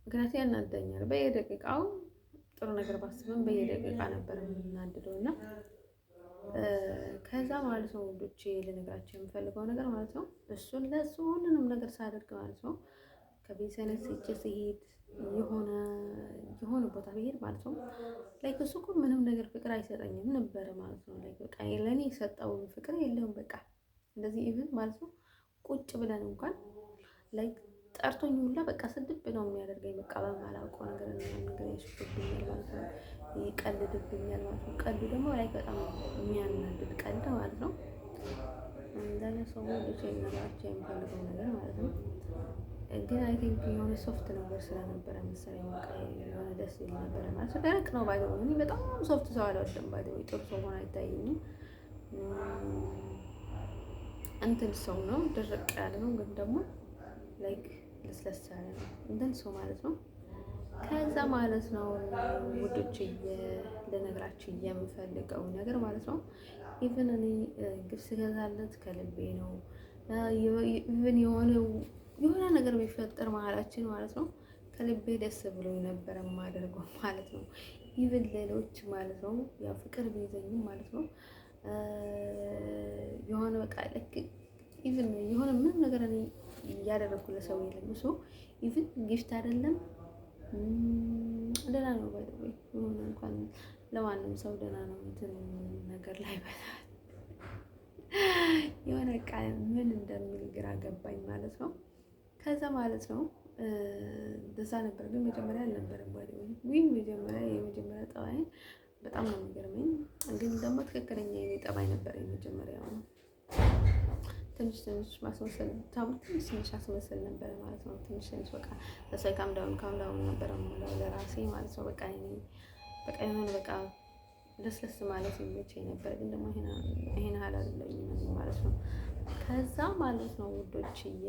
ምክንያቱም ያናደኛል በየደቂቃው ጥሩ ነገር ባስብም በየደቂቃ ነበር የምናድደው እና ከዛ ማለት ነው ውዶቼ ልነግራቸው የምፈልገው ነገር ማለት ነው እሱን ለሱ ሁሉንም ነገር ሳደርግ ማለት ነው ከቤት ተነስቼ ስሄድ የሆነ ቦታ ብሄድ ማለት ነው ላይክ እሱ እኮ ምንም ነገር ፍቅር አይሰጠኝም ነበረ ማለት ነው። ላይክ በቃ ለኔ የሰጠውን ፍቅር የለውም በቃ እንደዚህ ኢቭን ማለት ነው ቁጭ ብለን እንኳን ላይክ ጠርቶኝ ሁላ በቃ ስድብ ነው የሚያደርገኝ። በቃ በማላውቀው ነገር ነገር ያሽፍብኛል ማለት ነው፣ ይቀልድብኛል ማለት ነው። ቀልዱ ደግሞ ላይ በጣም የሚያናድድ ቀልድ ማለት ነው። እንደኔ ሰው ልጅ የሚላቸው የሚፈልገው ነገር ማለት ነው። ግን አይ ቲንክ የሆነ ሶፍት ነገር ስለነበረ መሰለኝ በቃ የሆነ ደስ ይል ነበር ማለት ነው። ደረቅ ነው ባይደው እኔ በጣም ሶፍት ሰው አልወድም ባይደው ጥሩ ሰው ሆኖ አይታየኝም። እንትን ሰው ነው ደረቅ ያለ ነው ግን ደግሞ ላይክ ለስለስ ያለ ነው እንትን ሰው ማለት ነው። ከዛ ማለት ነው ውዶች ልነግራችሁ የምፈልገው ነገር ማለት ነው ኢቭን እኔ ግብስ ገዛለት ከልቤ ነው። ኢቭን የሆነ ነገር ቢፈጠር መሀላችን ማለት ነው ከልቤ ደስ ብሎ ነበር የማደርገው ማለት ነው። ኢቭን ሌሎች ማለት ነው ያው ፍቅር ቢይዘኝም ማለት ነው የሆነ በቃ ልክ ኢቭን የሆነ ምንም ነገር እኔ ያደረኩለት ሰው የለም። እሱ ኢቭን ጊፍት አይደለም ደህና ነው ባይ ወይ የሆነ እንኳን ለማንም ሰው ደህና ነው እንትን ነገር ላይ በታል የሆነ ቃል ምን እንደሚል ግራ ገባኝ ማለት ነው። ከዛ ማለት ነው እንደዛ ነበር ግን መጀመሪያ አልነበረም ባይ ወይ የመጀመሪያ ጠባይ በጣም ነው የሚገርመኝ። ግን ደግሞ ትክክለኛ የኔ ጠባይ ነበር የመጀመሪያው ነው። ትንሽ ማስመሰል ትንሽ አስመሰል ነበር ማለት ነው። ትንሽ በቃ ለሰው ካምዳውን ነበር ለራሴ ማለት ነው። በቃ የሆነ በቃ ለስለስ ማለት የሚመቸኝ ነበር። ግን ደግሞ ይሄን ያህል አይደለኝም ማለት ነው። ከዛ ማለት ነው ውዶችዬ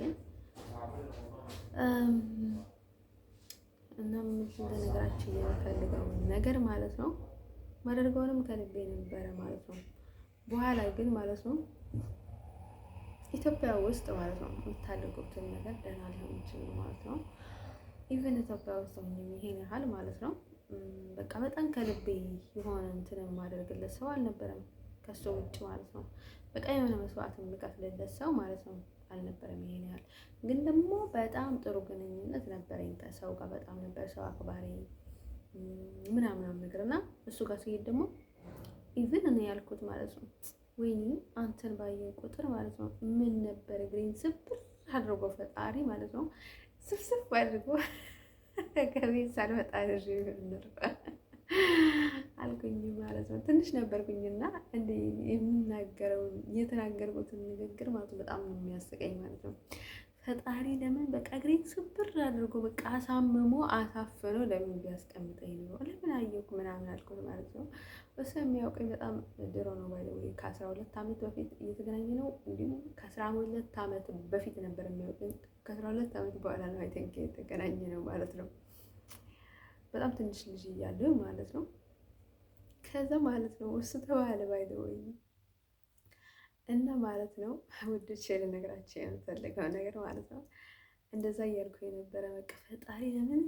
እና ምን እንደነገራችሁ የምፈልገው ነገር ማለት ነው ማደርገውንም ከልቤ ነበረ ማለት ነው። በኋላ ግን ማለት ነው ኢትዮጵያ ውስጥ ማለት ነው የምታደርጉትን ነገር ደህና ሊሆን ይችላል ማለት ነው። ኢቭን ኢትዮጵያ ውስጥ ሆኜ ይሄን ያህል ማለት ነው በቃ በጣም ከልቤ የሆነ እንትን የማደርግለት ሰው አልነበረም ከሱ ውጭ ማለት ነው። በቃ የሆነ መስዋዕት የምከፍልለት ሰው ማለት ነው አልነበረም ይሄን ያህል። ግን ደግሞ በጣም ጥሩ ግንኙነት ነበረኝ ከሰው ጋር በጣም ነበር ሰው አክባሪ ምናምን ነገር እና እሱ ጋር ሲሄድ ደግሞ ኢቭን እኔ ያልኩት ማለት ነው ወይኔ አንተን ባየው ቁጥር ማለት ነው ምን ነበር እግሬን ስብር አድርጎ ፈጣሪ ማለት ነው ስብስብ አድርጎ ከቤት ሳልወጣ አልኩኝ ማለት ነው። ትንሽ ነበርኩኝና እንደ የተናገርኩትን ንግግር ማለት ነው በጣም ነው የሚያስቀኝ ማለት ነው። ፈጣሪ ለምን በቃ እግሬን ስብር አድርጎ በቃ አሳምሞ አሳፍኖ ለምን ቢያስቀምጠኝ ነው ለምን አየኩ ምናምን አልኩት ማለት ነው። እሱ የሚያውቀኝ በጣም ድሮ ነው ባይ ወይ ከ12 ዓመት በፊት እየተገናኘ ነው። እንዲሁም ከ12 ዓመት በፊት ነበር የሚያውቀኝ። ከ12 ዓመት በኋላ ነው አይ ቲንክ የተገናኘ ነው ማለት ነው። በጣም ትንሽ ልጅ እያለሁ ማለት ነው። ከዛ ማለት ነው እሱ ተባለ ባይ ወይ እና ማለት ነው ውዶቼ ልነግራችሁ የምፈልገው ነገር ማለት ነው እንደዛ እያልኩ የነበረ በቃ ፈጣሪ ለምን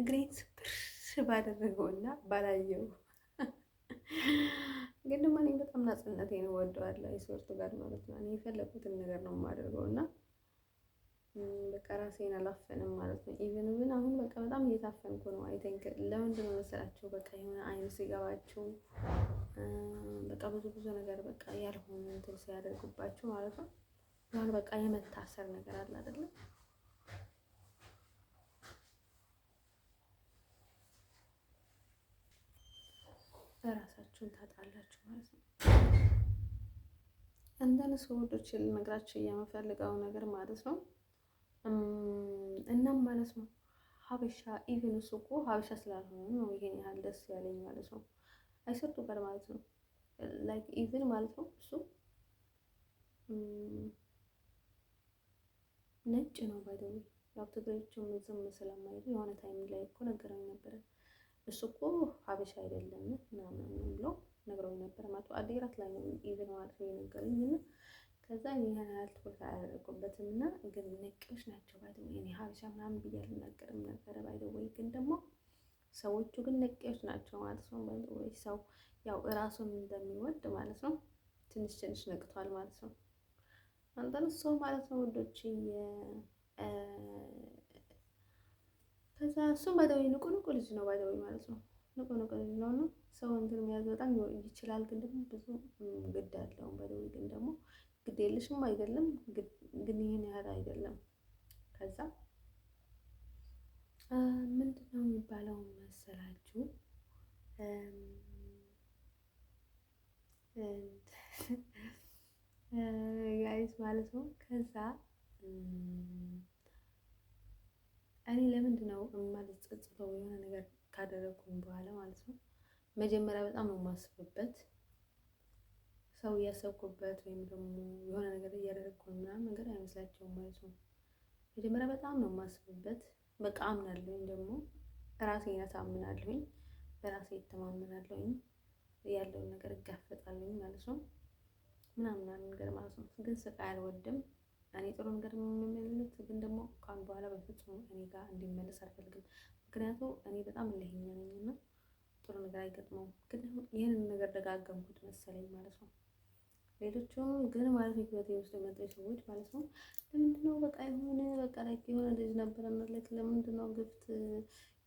እግሬን ስብር ባደረገውና ባላየው ግን ደግሞ እኔ በጣም ናጽነቴን እወደዋለሁ የሶርቱ ጋር ማለት ነው። እኔ የፈለኩትን ነገር ነው የማደርገው እና በቃ ራሴን አላፈንም ማለት ነው። ኢቭን ምን አሁን በቃ በጣም እየታፈንኩ ነው። አይ ቲንክ ለምንድን ነው መሰላችሁ በቃ የሆነ አይን ሲገባችሁ በቃ ብዙ ነገር በቃ ያልሆነ እንትን ሲያደርጉባችሁ ማለት ነው ያን በቃ የመታሰር ነገር አለ አይደለ? ራሳችሁን ታጣላችሁ ማለት ነው። እንደነሱ ወዶች ልነግራችሁ የምፈልገው ነገር ማለት ነው እናም ማለት ነው ሀበሻ ኢቭን እሱ እኮ ሀበሻ ስላልሆነ ነው ይሄን ያህል ደስ ያለኝ ማለት ነው። አይሰርቱ ጋር ማለት ነው ላይክ ኢቭን ማለት ነው እሱ ነጭ ነው ባይደው ያው ትግሬዎቹም ዝም ስለማይሉ የሆነ ታይም ላይ እኮ ነገረኝ ነበረ። እሱ እኮ ሀበሻ አይደለም ምናምን ብሎ ነግረውኝ ነበረ። ማቶ አዲግራት ላይ ነው ኢቭን ማለት ነው የነገረኝ እና ከዛ ይሄን ያህል ትኩረት አላደረኩበትም እና ግን ነጮች ናቸው ባይደው እኔ ሀበሻ ምናምን ብዬ አልናገርም ነበረ ባይደው ግን ደግሞ ሰዎቹ ግን ነቄዎች ናቸው ማለት ነው። ባይደው ሰው ያው እራሱን እንደሚወድ ማለት ነው ትንሽ ትንሽ ነቅቷል ማለት ነው። አንተን ሰው ማለት ነው ወዶች ከዛ እሱም ባይደው ንቁ ንቁ ልጅ ነው ባይደው ማለት ነው። ንቁ ንቁ ልጅ ነው ነው ሰው እንትን የሚያዝ በጣም ይችላል፣ ግን ደግሞ ብዙ ግድ አለው ባይደው ግን ደግሞ ግድ የለሽም አይደለም ግን ይሄን ያህል አይደለም። ከዛ ምንድነው የሚባለው መሰላችሁ ጋይስ ማለት ነው። ከዛ እኔ ለምንድን ነው የማልጸጸተው የሆነ ነገር ካደረኩኝ በኋላ ማለት ነው። መጀመሪያ በጣም ነው የማስብበት ሰው እያሰብኩበት ወይም ደግሞ የሆነ ነገር እያደረግኩኝ ምናምን ነገር አይመስላቸውም ማለት ነው። መጀመሪያ በጣም ነው የማስብበት። በቃ አምናለሁኝ፣ ደግሞ ራሴን አሳምናለሁኝ፣ በራሴ እተማመናለሁኝ፣ ያለውን ነገር እጋፈጣለሁኝ ማለት ነው ምናምን ነገር ማለት ነው። ግን ስቃይ አልወድም እኔ ጥሩ ነገር የምመኝለት፣ ግን ደግሞ ካሁን በኋላ በፍጹም እኔ ጋር እንዲመለስ አልፈልግም። ምክንያቱም እኔ በጣም እልህኛ ነኝና ጥሩ ነገር አይገጥመውም። ግን ይህንን ነገር ደጋገምኩት መሰለኝ ማለት ነው። ሌሎቹም ግን ማለት ነው ህይወቴ ውስጥ የመጡ ሰዎች ማለት ነው ለምንድነው በቃ ላይ የሆነ ልጅ ነበረ ማለት ለምንድነው ግፍት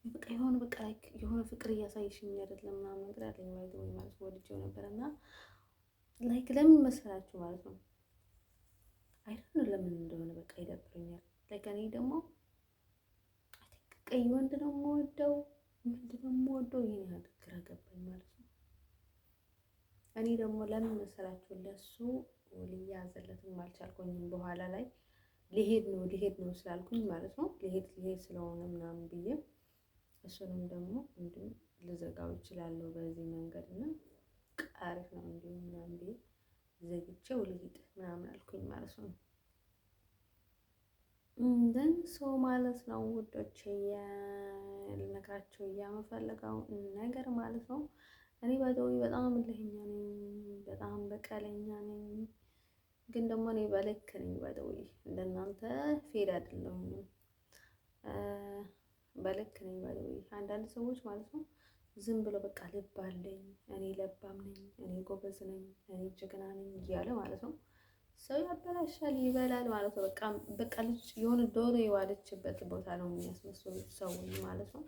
በቃ ላይ የሆነ ፍቅር እያሳየሽኝ አይደለም ምናምን ነገር አለኝ ማለት ነው። ወድጄው ነበርና ላይክ ለምን መሰላችሁ ማለት ነው አይደል ለምን እንደሆነ በቃ ይደብረኛል። ላይክ እኔ ደግሞ ቀይ ወንድ ነው የምወደው ምንድን ነው የምወደው ይሄን ያህል ግራ ገባኝ ማለት ነው። እኔ ደግሞ ለምን መሰላችሁ ለሱ ልያዘለትም አልቻልኩኝም። በኋላ ላይ ሊሄድ ነው ስላልኩኝ ማለት ነው ሊሄድ ስለሆነ ምናምን ብዬ እሱንም ደግሞ እንዲሁ ልዘጋው እችላለሁ በዚህ መንገድ እና አሪፍ ነው እንዲሁ ምናምን ብዬ ዘግቼው ልሂድ ምናምን አልኩኝ ማለት ነው። ግን ሰው ማለት ነው ውዶች ልነግራቸው የምፈልገው ነገር ማለት ነው እኔ ባይዘው በጣም እልህኛ ነኝ፣ በጣም በቀለኛ ነኝ። ግን ደግሞ እኔ በልክ ነኝ ባይዘው እንደናንተ ፌድ አይደለሁም፣ በልክ ነኝ ባይዘው። አንዳንድ ሰዎች ማለት ነው ዝም ብሎ በቃ ልብ አለኝ እኔ ለባም ነኝ እኔ ጎበዝ ነኝ እኔ ጀግና ነኝ እያለ ማለት ነው ሰው ያበላሻል ይበላል ማለት ነው። በቃ ልጅ የሆነ ዶሮ የዋለችበት ቦታ ነው የሚያስመስሉት ሰው ማለት ነው።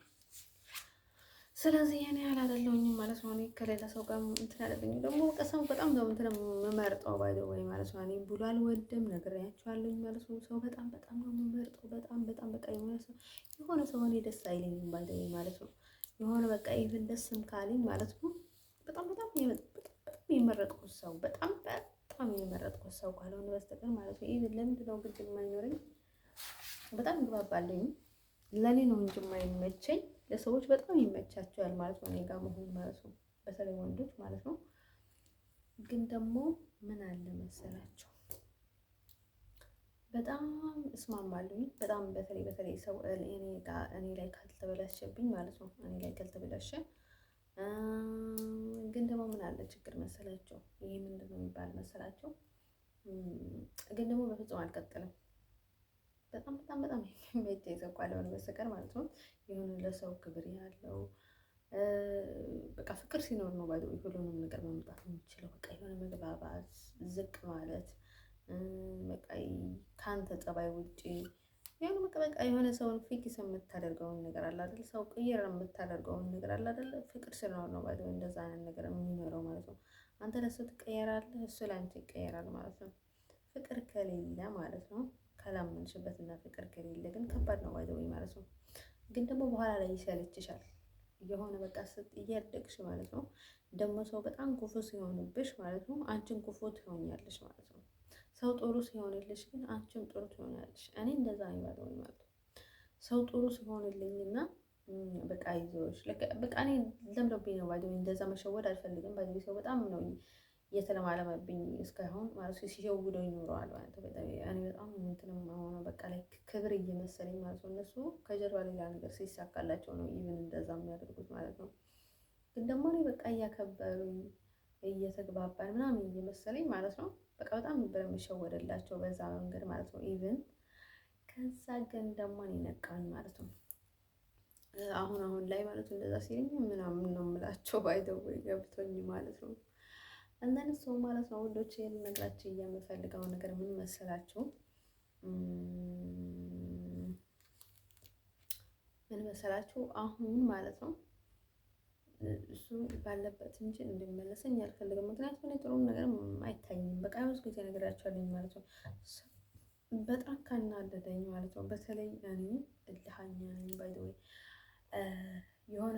ስለዚህ እኔ አላደለሁኝም ማለት ነው። እኔ ከሌላ ሰው ጋር እንትን አደለኝ ደግሞ ቀሰም በጣም ነው እንትን የምመርጠው ባይዘው ወይ ማለት ነው። እኔ ብሎ አልወድም ነግሬያቸዋለሁኝ ማለት ነው። ሰው በጣም ነው የምመርጠው በጣም በቃ የሆነ ሰው እኔ ደስ አይለኝም ባይዘው ማለት ነው። የሆነ በቃ ኢቭን ደስም ካለኝ ማለት ነው በጣም የመረጥኩት ሰው በጣም የመረጥኩት ሰው ካልሆነ በስተቀር ማለት ነው። ኢቭን ለምንድን ነው ግድ የማይኖረኝ? በጣም ግባባለኝ ለኔ ነው እንጂ የማይመቸኝ ለሰዎች በጣም ይመቻቸዋል ማለት ነው እኔ ጋር መሆን ማለት ነው፣ በተለይ ወንዶች ማለት ነው። ግን ደግሞ ምን አለ መሰላቸው በጣም እስማማለሁኝ በጣም በተለይ ሰው እኔ ላይ ካልተበላሸብኝ ማለት ነው እኔ ላይ ካልተበላሸ ግን ደግሞ ምን አለ ችግር መሰላቸው ይሄ ምንድነው የሚባል መሰላቸው ግን ደግሞ በፍጹም አልቀጥልም። በጣም የሚመቸኝ ሰው ካልሆነ በስተቀር ማለት ነው የሆነ ለሰው ክብር ያለው በቃ ፍቅር ሲኖር ነው ባይዘው ሁሉንም ነገር ማምጣት የሚችለው። በቃ የሆነ መግባባት ዝቅ ማለት በቃ ካንተ ጸባይ ውጪ የሆነ በቃ የሆነ ሰውን ፊክስ የምታደርገውን ነገር አለ አይደል? ሰው ቅይር የምታደርገውን ነገር አለ አይደል? ፍቅር ሲኖር ነው ባይዘው እንደዛ አይነት ነገር የሚኖረው ማለት ነው። አንተ ለሱ ትቀየራለህ፣ እሱ ላንተ ይቀየራል ማለት ነው። ፍቅር ከሌለ ማለት ነው ካላመንሽበት እና ፍቅር ከሌለ ግን ከባድ ነው ባይዘው ማለት ነው። ግን ደግሞ በኋላ ላይ ይሰለችሻል የሆነ በቃ እያደግሽ ማለት ነው። ደግሞ ሰው በጣም ክፉ ሲሆንብሽ ማለት ነው አንቺም ክፉ ትሆኛለሽ ማለት ነው። ሰው ጥሩ ሲሆንልሽ ግን አንቺም ጥሩ ትሆኛለሽ። እኔ እንደዛ ነው ማለት ነው። ሰው ጥሩ ሲሆንልኝ እና በቃ አይዞሽ በቃ እኔ ለምዶብኝ ነው ባይዘው እንደዛ መሸወድ አልፈልግም። ባይዘው ሰው በጣም ነው እየተለማለመብኝ እስካሁን ማለት ነው ሲሸውደው ይኖረዋል ማለት ነው። እኔ በጣም እንትንም ሆኖ በቃ ላይ ክብር እየመሰለኝ ማለት ነው። እነሱ ከጀርባ ሌላ ነገር ሲሳካላቸው ነው ኢቭን እንደዛ የሚያደርጉት ማለት ነው። ግን ደግሞ እኔ በቃ እያከበሩኝ እየተግባባን ምናምን እየመሰለኝ ማለት ነው። በቃ በጣም ነበር የምሸወደላቸው በዛ መንገድ ማለት ነው ኢቭን ከዛ ግን ደግሞ እኔ ነቃኝ ማለት ነው። አሁን ላይ ማለት ነው እንደዛ ሲለኝ ምናምን ነው የምላቸው ባይተው ገብቶኝ ማለት ነው። አንዳንድ ሰው ማለት ነው ወንዶች ልነግራችሁ የምፈልገው ነገር ምን መሰላችሁ? ምን መሰላችሁ አሁን ማለት ነው እሱ ባለበት እንጂ እንዲመለሰኝ አልፈልግም። ምክንያቱም እኔ ጥሩ ነገር አይታይም። በቃ ብዙ ጊዜ ነገራችኋለኝ ማለት ነው። በጣም ካናደደኝ ማለት ነው። በተለይ እኔ እልሃኛ ነኝ ባይ ዘ ወይ የሆነ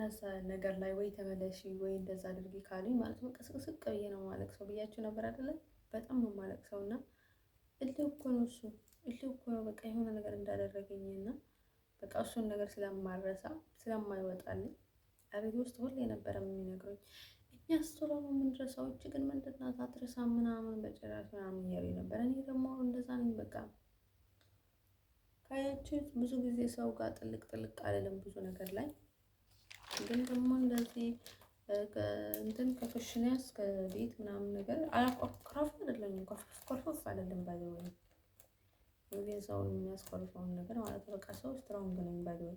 ነገር ላይ ወይ ተመለሺ ወይ እንደዛ አድርጊ ካሉኝ ማለት ነው ቅስቅስቅ ብዬ ነው የማለቅሰው ብያችሁ ነበር አይደለ? በጣም ነው የማለቅሰው እና እልህ እኮ ነው እሱ እልህ እኮ ነው በቃ የሆነ ነገር እንዳደረገኝ እና በቃ እሱን ነገር ስለማረሳ ስለማይወጣልኝ አቤት ውስጥ ሁሌ ነበረ የሚነግሩኝ እኛ ቶሎ ነው የምንረሳው፣ እጅ ግን ምንድን ናት አትረሳ ምናምን በጭራሽ ምናምን እያሉኝ ነበር። እኔ ደግሞ እንደዛ ነኝ በቃ ካያችሁት ብዙ ጊዜ ሰው ጋር ጥልቅ ጥልቅ አልልም ብዙ ነገር ላይ ግን ደግሞ እንደዚህ እንትን ከኩሽና እስከ ቤት ምናምን ነገር አላቆራፍ አይደለም ኮርፎፍ አይደለም ባይዘው ወይ ሰውን የሚያስኮርፈውን ነገር ማለት ነው። በቃ ሰው ስትሮንግ ነኝ ባይዘው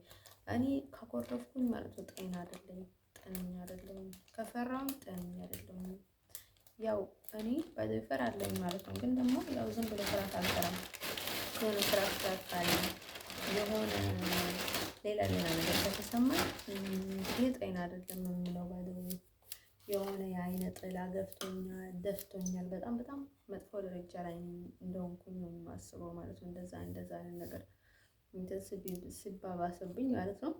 እኔ ካኮረፍኩኝ ማለት ነው ጤና አይደለም ጤነኛ አይደለም ከፈራሁኝ ጤነኛ አይደለም። ያው እኔ ባይዘው እፈራለሁ ማለት ነው። ግን ደግሞ ያው ዝም ብሎ ፍርሃት አልፈራም። የሆነ ፍርሃት ካለ የሆነ ሌላ ነገር ከተሰማኝ ይሄ ጤና አይደለም የምለው ባይዘው የሆነ የአይነ ጥላ ገፍቶኛል ደፍቶኛል በጣም በጣም መጥፎ ደረጃ ላይ እንደሆንኩኝ ነው የማስበው ማለት ነው። እንደዛ አይነት ነገር እንትን ሲባባስብኝ ማለት ነው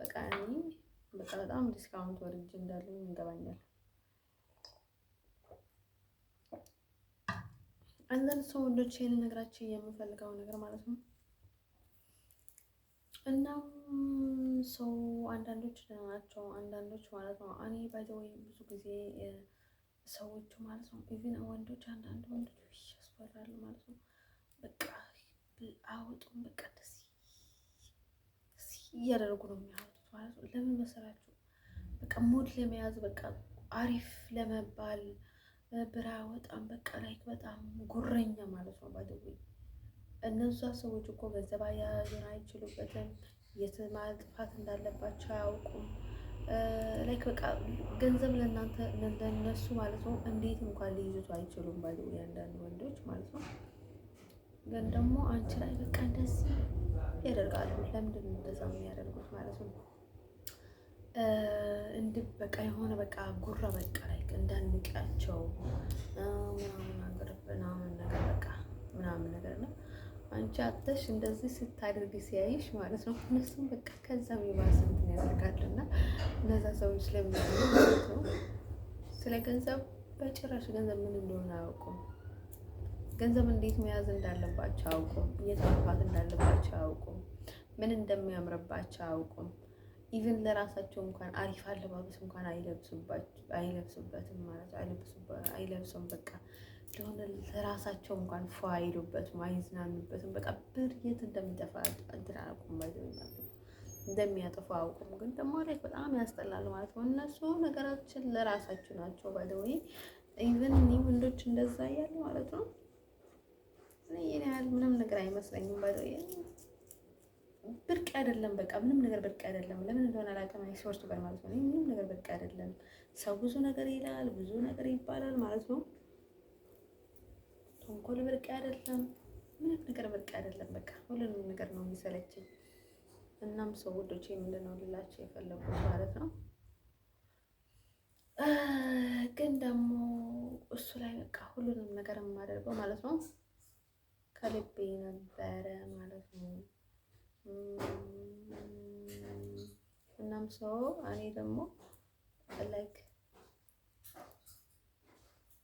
በቃ እኔ በቃ በጣም ዲስካውንት ወርጄ እንዳለኝ ይገባኛል። አንዳንድ ሰው ወንዶች ይሄን ነገራቸው የምፈልገው ነገር ማለት ነው እና ሰው አንዳንዶች ናቸው አንዳንዶች ማለት ነው። እኔ ባይ ዘ ወይ ብዙ ጊዜ ሰዎቹ ማለት ነው ኢቭን ወንዶች አንዳንድ ወንዶች ያስፈራሉ ማለት ነው። በቃ አውጡም በቃ ደስ እያደረጉ ነው የሚያወጡት ማለት ነው። ለምን መሰላችሁ? በቃ ሞድ ለመያዝ በቃ አሪፍ ለመባል ብራ በጣም በቃ ላይክ በጣም ጉረኛ ማለት ነው። ባይደው እነዛ ሰዎች እኮ ገንዘብ አያያዙን አይችሉበትም። የት ማጥፋት እንዳለባቸው አያውቁም። ላይክ በቃ ገንዘብ ለእናንተ ለእነሱ ማለት ነው እንዴት እንኳን ሊይዙት አይችሉም። ባይደው ያንዳንድ ወንዶች ማለት ነው። ግን ደግሞ አንቺ ላይ በቃ እንደዚህ ያደርጋሉ። ለምንድን ነው እንደዛ የሚያደርጉት ማለት ነው? እንድብ በቃ የሆነ በቃ ጉራ በቃ ላይክ እንዳንቃቸው ምናምን ነገር በቃ ምናምን ነገር ነው። አንቺ አተሽ እንደዚህ ስታደርጊ ሲያይሽ ማለት ነው እነሱም በቃ ከዛም የባሰ እንትን ያደርጋልና እነዛ ሰዎች ስለሚያዩ ማለት ነው ስለ ገንዘብ በጭራሽ ገንዘብ ምን እንደሆነ አያውቁም። ገንዘብ እንዴት መያዝ እንዳለባቸው አያውቁም። የት ማጥፋት እንዳለባቸው አያውቁም። ምን እንደሚያምርባቸው አያውቁም። ኢቭን ለራሳቸው እንኳን አሪፍ አለባበስ እንኳን አይለብሱበትም ማለት አይለብሱም። በቃ ለሆነ ለራሳቸው እንኳን ፏ አይሉበትም፣ አይዝናኑበትም። በቃ ብር የት እንደሚጠፋ እንትን አያውቁም ማለት ነው። እንደሚያጠፉ አያውቁም። ግን ደግሞ ላይ በጣም ያስጠላል ማለት ነው። እነሱ ነገራችን ለራሳቸው ናቸው ባይደው ኢቭን እኔ ወንዶች እንደዛ እያሉ ማለት ነው ይሄን ያህል ምንም ነገር አይመስለኝም ባይደው ብርቅ አይደለም። በቃ ምንም ነገር ብርቅ አይደለም። ለምን እንደሆነ አላውቅም። አይሶርቱ ጋር ማለት ነው ምንም ነገር ብርቅ አይደለም። ሰው ብዙ ነገር ይላል፣ ብዙ ነገር ይባላል ማለት ነው። ተንኮል ብርቅ አይደለም። ምንም ነገር ብርቅ አይደለም። በቃ ሁሉንም ነገር ነው የሚሰለችኝ። እናም ሰው ወዶቼ ምንድነው ልላቸው የፈለጉት ማለት ነው ግን ደግሞ እሱ ላይ በቃ ሁሉንም ነገር የማደርገው ማለት ነው ከልቤ ነበረ ማለት ነው። እናም ሰው እኔ ደግሞ ላይክ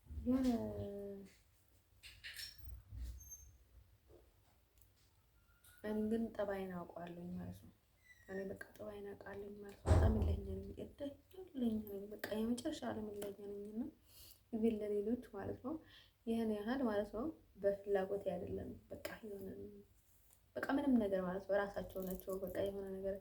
የሆነ እኔ ግን ጠባይን አውቀዋለሁ ማለት ነው። እኔ በቃ ጠባይን አውቃለሁ ማለት ነው። በጣም ይለኛ ነኝ፣ ይለኛ ነኝ፣ በቃ የመጨረሻ ዓለም ይለኛ ነኝ እና ይብል ለሌሎች ማለት ነው ይህን ያህል ማለት ነው በፍላጎት አይደለም። በቃ የሆነ በቃ ምንም ነገር ማለት ነው ራሳቸው ናቸው። በቃ የሆነ ነገር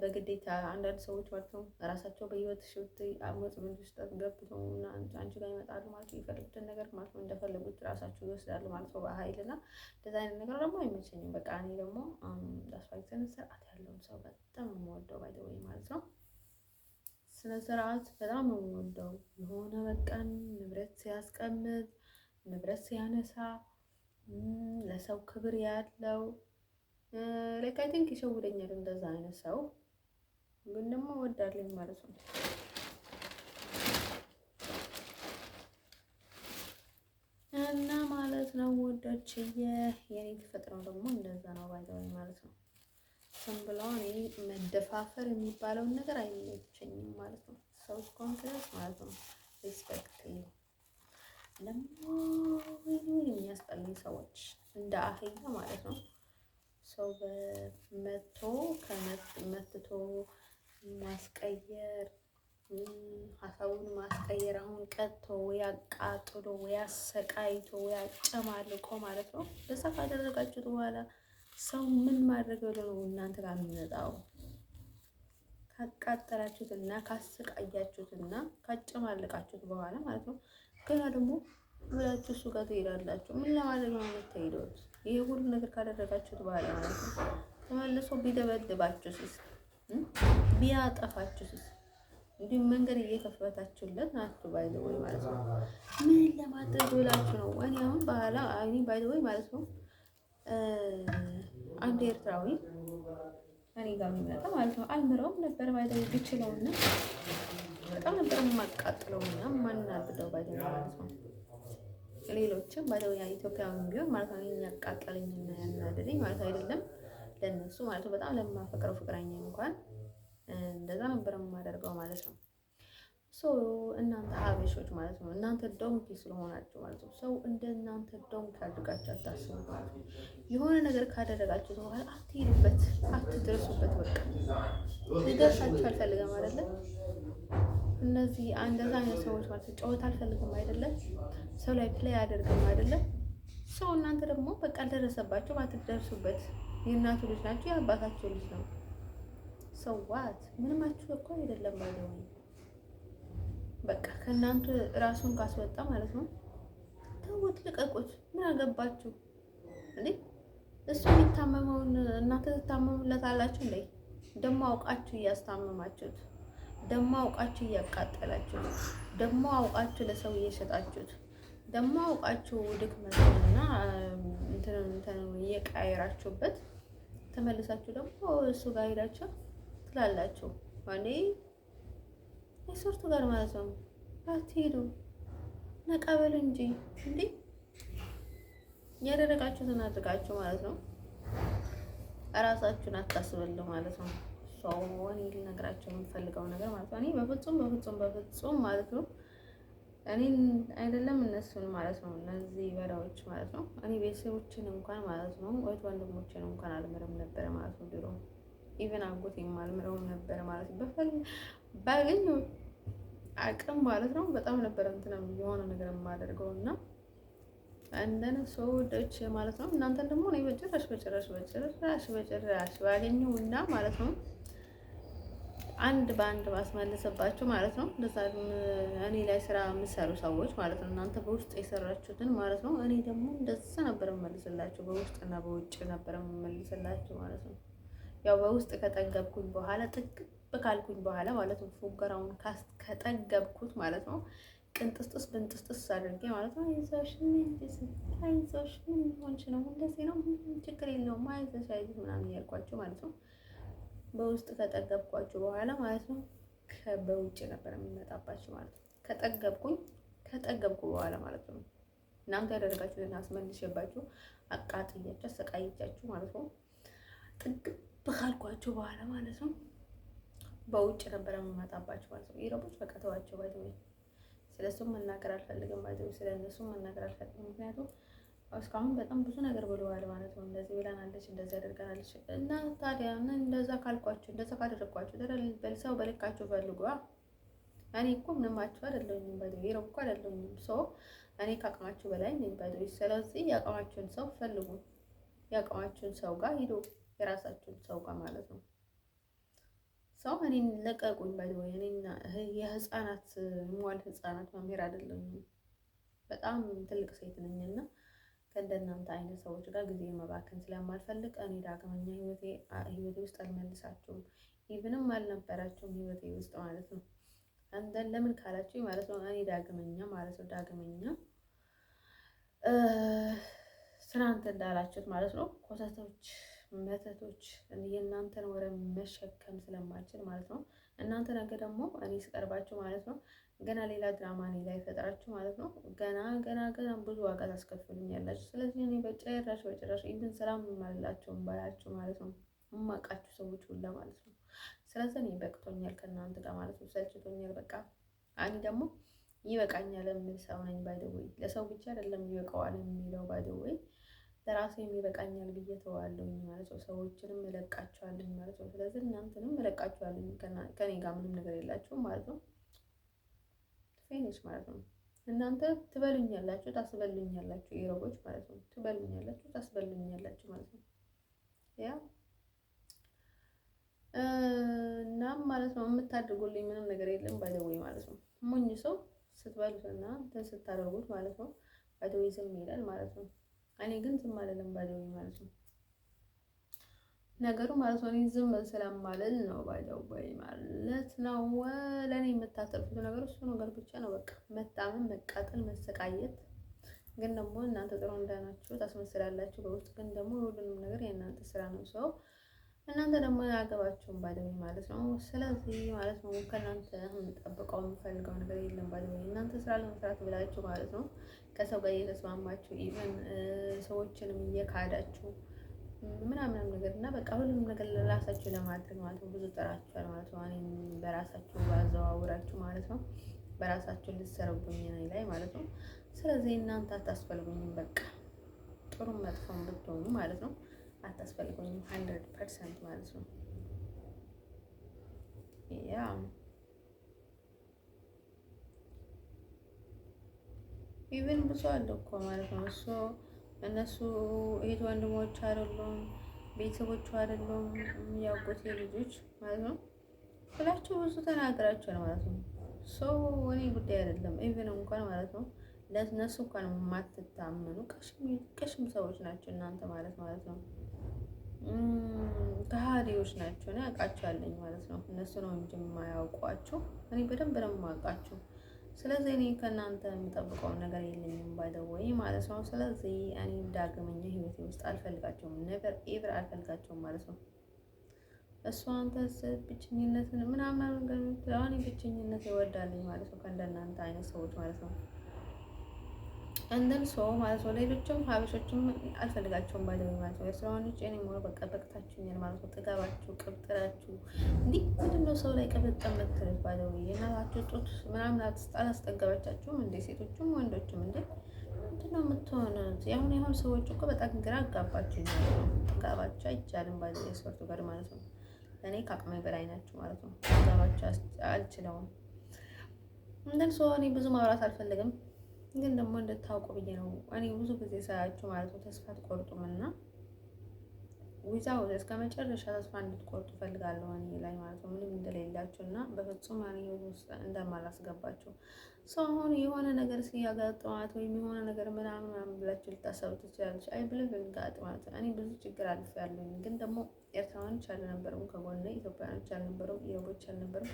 በግዴታ አንዳንድ ሰዎች ማለት ነው ራሳቸው በህይወት ሽውት አሞጽ ምን ውስጥ ገብተው እና አንቺ ጋር ይመጣሉ ማለት ነው። የፈለጉትን ነገር ማለት ነው እንደፈለጉት ራሳቸው ይወስዳሉ ማለት ነው በኃይልና እንደዛ አይነት ነገር ደግሞ አይመቸኝም። በቃ እኔ ደግሞ ዳስፋይተን ስርዓት ያለውን ሰው በጣም የምወደው ባይደወይ ማለት ነው። ስነ ስርዓት በጣም ነው የምወደው። የሆነ በቃን ንብረት ሲያስቀምጥ ንብረት ሲያነሳ ለሰው ክብር ያለው ላይክ አይ ቲንክ ይሸውደኛል እንደዛ አይነት ሰው ግን ደግሞ እወዳለሁ ማለት ነው። እና ማለት ነው ወዳች የኔ ተፈጥሮ ደግሞ እንደዛ ነው ባይዘው ማለት ነው። ዝም ብለው እኔ መደፋፈር የሚባለውን ነገር አይመቸኝም ማለት ነው። ሰው ኮንፊደንስ ማለት ነው ሪስፔክት ለሞ የሚያስጠሉኝ ሰዎች እንደ አህያ ማለት ነው። ሰው በመቶ መትቶ ማስቀየር ሀሳቡን ማስቀየር አሁን ቀጥቶ ወይ አቃጥሎ ወይ አሰቃይቶ ወይ አጨማልቆ ማለት ነው። ለዛ ካደረጋችሁት በኋላ ሰው ምን ማድረግ ነው እናንተ ጋር የሚመጣው? ካቃጠላችሁትና ካሰቃያችሁትና ካጨማልቃችሁት በኋላ ማለት ነው ገና ደግሞ ብላችሁ እሱ ጋር ትሄዳላችሁ። ምን ለማድረግ ነው የምትሄዱት? ይሄ ሁሉ ነገር ካደረጋችሁት በኋላ ማለት ነው ተመልሶ ቢደበድባችሁስ? ቢያጠፋችሁስ? እንዲህ መንገድ እየከፈታችሁለት ናችሁ ባይዘወይ ማለት ነው። ምን ለማድረግ ብላችሁ ነው? እኔ አሁን በኋላ እኔ ባይዘወይ ማለት ነው አንድ ኤርትራዊ እኔ ጋር የሚመጣ ማለት ነው አልምረውም ነበር ባይዘወይ ብችለውና በጣም ነበር የማቃጥለውና ማናድደው ባይዘወይ ማለት ነው። ሌሎችም ባይዘወይ ኢትዮጵያውያን ቢሆን ማለት ነው ያቃጠለኝና ያናደደኝ ማለት አይደለም ለነሱ ማለት ነው በጣም ለማፈቅረው ፍቅረኛ እንኳን እንደዛ ነበር የማደርገው ማለት ነው። ሶ እናንተ ሀበሾች ማለት ነው እናንተ ዶንኪ ስለሆናችሁ ማለት ነው ሰው እንደ እናንተ ዶንኪ አድርጋችሁ አታስቡ ማለት ነው። የሆነ ነገር ካደረጋችሁ በኋላ አትሄዱበት፣ አትድረሱበት። በቃ ሊደርሳችሁ አልፈልግም አይደለም። እነዚህ እንደዛ አይነት ሰዎች ማለት ጨዋታ አልፈልግም አይደለም። ሰው ላይ ፕሌይ አደርግም አይደለም። ሰው እናንተ ደግሞ በቃ አልደረሰባችሁ አትደርሱበት። የእናቱ ልጅ ናችሁ፣ የአባታችሁ ልጅ ነው። ሰዋት ምንማችሁ እኮ አይደለም ባለው በቃ ከእናንተ ራሱን ካስወጣ ማለት ነው ተውት፣ ልቀቁት። ምን አገባችሁ እንዴ? እሱ የሚታመመውን እናንተ ትታመሙለታላችሁ እንዴ? ደሞ አውቃችሁ እያስታመማችሁት፣ ደሞ አውቃችሁ እያቃጠላችሁት፣ ደሞ አውቃችሁ ለሰው እየሸጣችሁት፣ ደሞ አውቃችሁ ድክመትና እንትን እየቀያየራችሁበት ተመልሳችሁ ደግሞ እሱ ጋር ሄዳችሁ ትላላችሁ ማኔ የሶርቱ ጋር ማለት ነው። አትሄዱ ነቀበሉ እንጂ እንዴ ያደረጋችሁትን አድርጋችሁ ማለት ነው። እራሳችሁን አታስበሉ ማለት ነው። ሰው እኔ ልነግራችሁ የምፈልገው ነገር ማለት ነው እኔ በፍጹም ማለት ነው እኔን አይደለም እነሱን ማለት ነው እነዚህ በዳዎች ማለት ነው እኔ ቤተሰቦችን እንኳን ማለት ነው ወይት ወንድሞችን እንኳን አልምርም ነበረ ማለት ነው። ድሮ ኢቭን አጎት የማልምረውም ነበረ ማለት ነው። ባገኘው አቅም ማለት ነው በጣም ነበረ እንትን የሆነ ነገር የማደርገው እና እንደነ ሰዎች ማለት ነው። እናንተን ደግሞ እኔ በጭራሽ ባገኘውና ማለት ነው አንድ በአንድ ማስመለሰባችሁ ማለት ነው። እንደዛ እኔ ላይ ስራ የምሰሩ ሰዎች ማለት ነው እናንተ በውስጥ የሰራችሁትን ማለት ነው እኔ ደግሞ እንደዛ ነበር የምመልስላችሁ፣ በውስጥና በውጭ ነበር የምመልስላችሁ ማለት ነው። ያው በውስጥ ከጠገብኩኝ በኋላ ጥግብ ካልኩኝ በኋላ ማለት ነው ፉገራውን ከጠገብኩት ማለት ነው ቅንጥስጥስ ብንጥስጥስ አድርጌ ማለት ነው አይዞሽ ምን ሆንሽ ነው እንደዚህ ነው ችግር የለውም አይዞሽ ምናምን እያልኳቸው ማለት ነው በውስጥ ከጠገብኳችሁ በኋላ ማለት ነው በውጭ ነበር የሚመጣባችሁ ማለት ነው። ከጠገብኩ በኋላ ማለት ነው እናንተ ያደረጋችሁትን አስመልሼባችሁ አቃጥያችሁ አሰቃይቻችሁ ማለት ነው ጥግብ ካልኳችሁ በኋላ ማለት ነው በውጭ ነበር የምመጣባችሁ ማለት ነው። ይረቦች በቃ ተዋቸው ባይተው ስለሱም መናገር አልፈልግም ባይተው ስለነሱም መናገር አልፈልግም። ምክንያቱም እስካሁን በጣም ብዙ ነገር ብለዋል ማለት ነው። እንደዚህ ብለናለች፣ እንደዚህ አደርገናለች። እና ታዲያ ምን እንደዛ ካልኳችሁ፣ እንደዛ ካደረግኳችሁ በልሰው በልካችሁ ፈልጉ። እኔ እኮ ምንማችሁ አይደለሁም፣ በደዌ እኮ አይደለሁም። ሰው እኔ ከአቅማችሁ በላይ ነኝ በደዌ። ስለዚህ የአቅማችሁን ሰው ፈልጉ፣ የአቅማችሁን ሰው ጋር ሂዱ፣ የራሳችሁን ሰው ጋር ማለት ነው። ሰው እኔን ለቀቁኝ በደዌ። እኔና የህፃናት ሟል ህፃናት መምህር አይደለሁም። በጣም ትልቅ ሴት ነኝና ከእንደናንተ አይነት ሰዎች ጋር ጊዜ መባከን ስለማልፈልግ እኔ ዳግመኛ ህይወቴ ውስጥ አልመልሳችሁም። ኢቭንም አልነበራችሁም ህይወቴ ውስጥ ማለት ነው። አንተን ለምን ካላችሁ ማለት ነው እኔ ዳግመኛ ማለት ነው ዳግመኛ ትናንት እንዳላችሁት ማለት ነው ኮተቶች፣ መተቶች የእናንተን ወረ መሸከም ስለማልችል ማለት ነው። እናንተ ነገ ደግሞ እኔ ስቀርባችሁ ማለት ነው ገና ሌላ ድራማ እኔ ላይ ፈጥራችሁ ማለት ነው ገና ብዙ ዋጋ ታስከፍሉኛላችሁ። ስለዚህ እኔ በጭራሽ ኢቭን ሰላም ማላችሁም ባላችሁ ማለት ነው የማውቃችሁ ሰዎች ሁላ ማለት ነው። ስለዚህ እኔ በቅቶኛል ከእናንተ ጋር ማለት ነው፣ ሰልችቶኛል። በቃ እኔ ደግሞ ይበቃኛል የምል ሰው ነኝ። ባይደወይ ለሰው ብቻ አይደለም ይበቃዋል የሚለው ባይደወይ ለራሴም ይበቃኛል ብዬ ተዋለሁኝ ማለት ነው። ሰዎችንም እለቃቸዋለሁ ማለት ነው። ስለዚህ እናንተንም እለቃቸዋለሁ። ከኔ ጋር ምንም ነገር የላችሁም ማለት ነው። ፌኒሽ ማለት ነው። እናንተ ትበሉኛላችሁ፣ ታስበሉኛላችሁ፣ ኢሮቦች ማለት ነው። ትበሉኛላችሁ፣ ታስበሉኛላችሁ ማለት ነው። ያ እናም ማለት ነው የምታድርጉልኝ ምንም ነገር የለም ባይደወይ ማለት ነው። ሞኝ ሰው ስትበሉትና ስታደርጉት ማለት ነው ባይደወይ ዝም ይላል ማለት ነው። እኔ ግን ዝም አልልም ባይደወይ ማለት ነው። ነገሩ ማለት ነው እኔ ዝም ስለማልል ነው ባይደወይ ማለት ነው። ለእኔ የምታተርፉት ነገር እሱ ነገር ብቻ ነው። በቃ መታመም፣ መቃጠል፣ መሰቃየት። ግን ደግሞ እናንተ ጥሩ እንዳናችሁ ታስመስላላችሁ በውስጥ ግን ደግሞ ሁሉንም ነገር የእናንተ ስራ ነው። ሰው እናንተ ደግሞ ያገባችሁም ባይደወይ ማለት ነው። ስለዚህ ማለት ነው ከእናንተ የምጠብቀው የምፈልገው ነገር የለም ባይደወይ። እናንተ ስራ ለመስራት ብላችሁ ማለት ነው ከሰው ጋር እየተስማማችሁ ኢቨን ሰዎችንም እየካዳችሁ ምናምን ነገር እና በቃ ሁሉም ነገር ለራሳችሁ ለማድረግ ማለት ነው ብዙ ጥራችኋል ማለት ነው። እኔም በራሳችሁ ባዘዋውራችሁ ማለት ነው በራሳችሁ ልትሰርቡኝ ነኝ ላይ ማለት ነው። ስለዚህ እናንተ አታስፈልጉኝም። በቃ ጥሩም መጥፎም ብትሆኑ ማለት ነው አታስፈልጉኝም 100% ማለት ነው። ያ ኢቨን ብዙ አለ እኮ ማለት ነው እሱ እነሱ እህት ወንድሞች አይደሉም፣ ቤተሰቦቹ አይደሉም፣ ያጎቴ ልጆች ማለት ነው ብላችሁ ብዙ ተናግራችኋል ማለት ነው። ሰው እኔ ጉዳይ አይደለም። ኢቭን እንኳን ማለት ነው ለእነሱ እንኳን የማትታመኑ ቀሽም ሰዎች ናቸው እናንተ ማለት ነው። ከሃዲዎች ናቸው። እኔ አውቃቸዋለሁ ማለት ነው። እነሱ ነው እንጂ የማያውቋቸው እኔ በደንብ ነው የማውቃቸው። ስለዚህ እኔ ከእናንተ የምጠብቀውን ነገር የለኝም ባይደወይ ማለት ነው። ስለዚህ እኔ ዳግመኛ ህይወቴ ውስጥ አልፈልጋቸውም፣ ነበር ኤቨር አልፈልጋቸውም ማለት ነው። እሱ አንተስ ብቸኝነትን ምናምን ነገር ለዋኔ ብቸኝነት ይወዳልኝ ማለት ነው ከእንደናንተ አይነት ሰዎች ማለት ነው። እንደን ሰው ማለት ነው። ሌሎችም ሀበሾችም አልፈልጋቸውም ባይደወይ ማለት ነው። የስራውን እኔ ሞር በቃ በቅታችሁኛል ማለት ነው። ጥጋባችሁ፣ ቅብጥራችሁ እንዲህ ምንድነው ሰው ላይ ቅብጥ የምትሉት ባይደወይ? የእናታችሁ ጡት ምናምን አላስጠገበቻችሁም እንዴ? ሴቶችም ወንዶችም እንዴ ምንድነው የምትሆኑት? ያሁን ሰዎች እኮ በጣም ግራ አጋባችሁኛል ነው። ጥጋባችሁ አይቻልም ባይደወይ የስወርቱ ጋር ማለት ነው። እኔ ከአቅሜ በላይ ናችሁ ማለት ነው። ጥጋባችሁ አልችለውም። እንደን ሰው እኔ ብዙ ማውራት አልፈልግም ግን ደግሞ እንድታውቁ ብዬ ነው። እኔ ብዙ ጊዜ ሳያችሁ ማለት ነው ተስፋ አትቆርጡም እና ዊዛው እስከ መጨረሻ ተስፋ እንድትቆርጡ ፈልጋለሁ እኔ ላይ ማለት ነው። ምንም እንደሌላችሁ እና በፍጹም እኔ ውስጥ እንደማላስገባችሁ ሰው አሁን የሆነ ነገር ሲያጋጥማት ወይም የሆነ ነገር ምናምን ብላችሁ ልታሰቡ ትችላለች። አይ ብልህ ጋጥማት እኔ ብዙ ችግር አልፌያለሁኝ። ግን ደግሞ ኤርትራኖች አልነበሩም ከጎኔ፣ ኢትዮጵያኖች አልነበሩም፣ ኢሮቦች አልነበሩም።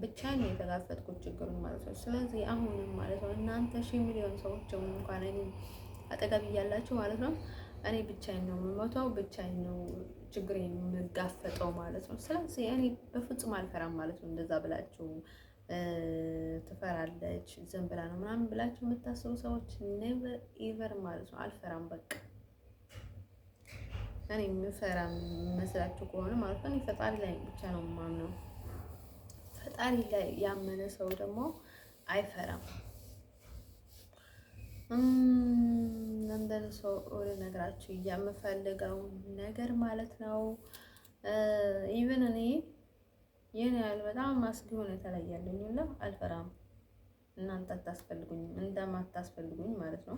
ብቻዬን የተጋፈጥኩት ችግሩን ማለት ነው። ስለዚህ አሁንም ማለት ነው እናንተ 1,000 ሚሊዮን ሰዎች እንኳን እኔ አጠገብ እያላችሁ ማለት ነው እኔ ብቻዬን ነው የምሞተው፣ ብቻዬን ነው ችግሬን የምጋፈጠው ማለት ነው። ስለዚህ እኔ በፍጹም አልፈራም ማለት ነው። እንደዛ ብላችሁ ትፈራለች ዝም ብላ ነው ምናምን ብላችሁ የምታስቡ ሰዎች ኔቨር ኤቨር ማለት ነው አልፈራም። በቃ እኔ የምፈራ መስላችሁ ከሆነ ማለት ነው ፈጣሪ ላይ ብቻ ነው የማምነው። ፈጣሪ ላይ ያመነ ሰው ደግሞ አይፈራም። እንደን ሰው ልነግራችሁ የምፈልገው ነገር ማለት ነው ኢቨን እኔ ይህን ያህል በጣም አስጊ ሁኔታ ላይ ያለኝ ሁላ አልፈራም። እናንተ አታስፈልጉኝም እንደማታስፈልጉኝ ማለት ነው።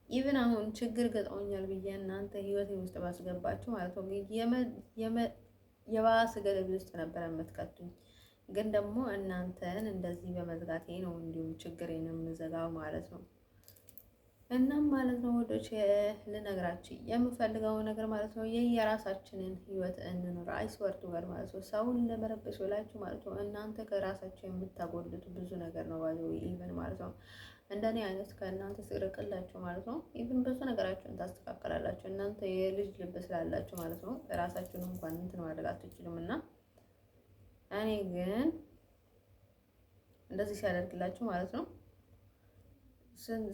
ኢቨን አሁን ችግር ገጥሞኛል ብዬ እናንተ ህይወቴ ውስጥ ባስገባችሁ ማለት ነው የባሰ ገደል ውስጥ ነበረ የምትከቱኝ። ግን ደግሞ እናንተን እንደዚህ በመዝጋቴ ነው እንዲሁም ችግሬን የምዘጋው ማለት ነው። እናም ማለት ነው ወዶች ልነግራችሁ የምፈልገው ነገር ማለት ነው የራሳችንን ህይወት እንኑር። አይስወርቱ ጋር ማለት ነው ሰውን ለመረበሽ ብላችሁ ማለት ነው እናንተ ከራሳችሁ የምታጎሉት ብዙ ነገር ነው ባለው ኢቭን ማለት ነው እንደኔ አይነት ከእናንተ ስርቅላችሁ ማለት ነው ኢቭን ብዙ ነገራችሁን ታስተካክላላችሁ። እናንተ የልጅ ልብ ስላላችሁ ማለት ነው ራሳችሁን እንኳን እንትን ማድረግ አትችሉም። እና እኔ ግን እንደዚህ ሲያደርግላችሁ ማለት ነው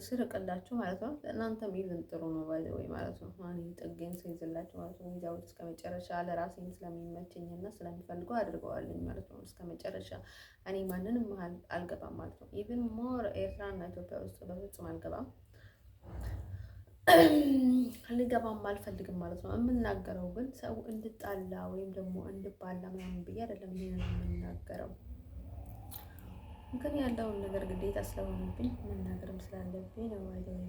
ስርቅላችሁ ማለት ነው እናንተም ኢቭን ጥሩ ነው ወይ ማለት ነው። እኔ ጥጌን ስይዝላችሁ ማለት ነው እዚያው እስከ መጨረሻ ለራሴን ስለሚመቸኝና ስለሚፈልገው አድርገዋለኝ ማለት ነው እስከ መጨረሻ። እኔ ማንንም አልገባም ማለት ነው። ኢቭን ሞር ኤርትራና ኢትዮጵያ ውስጥ በፍጹም አልገባም፣ ልገባም አልፈልግም ማለት ነው። የምናገረው ግን ሰው እንድጣላ ወይም ደግሞ እንድባላ ምናምን ብዬ አይደለም ይሄንን የምናገረው፣ ግን ያለውን ነገር ግዴታ ስለሆነብኝ መናገርም ስላለብኝ ነው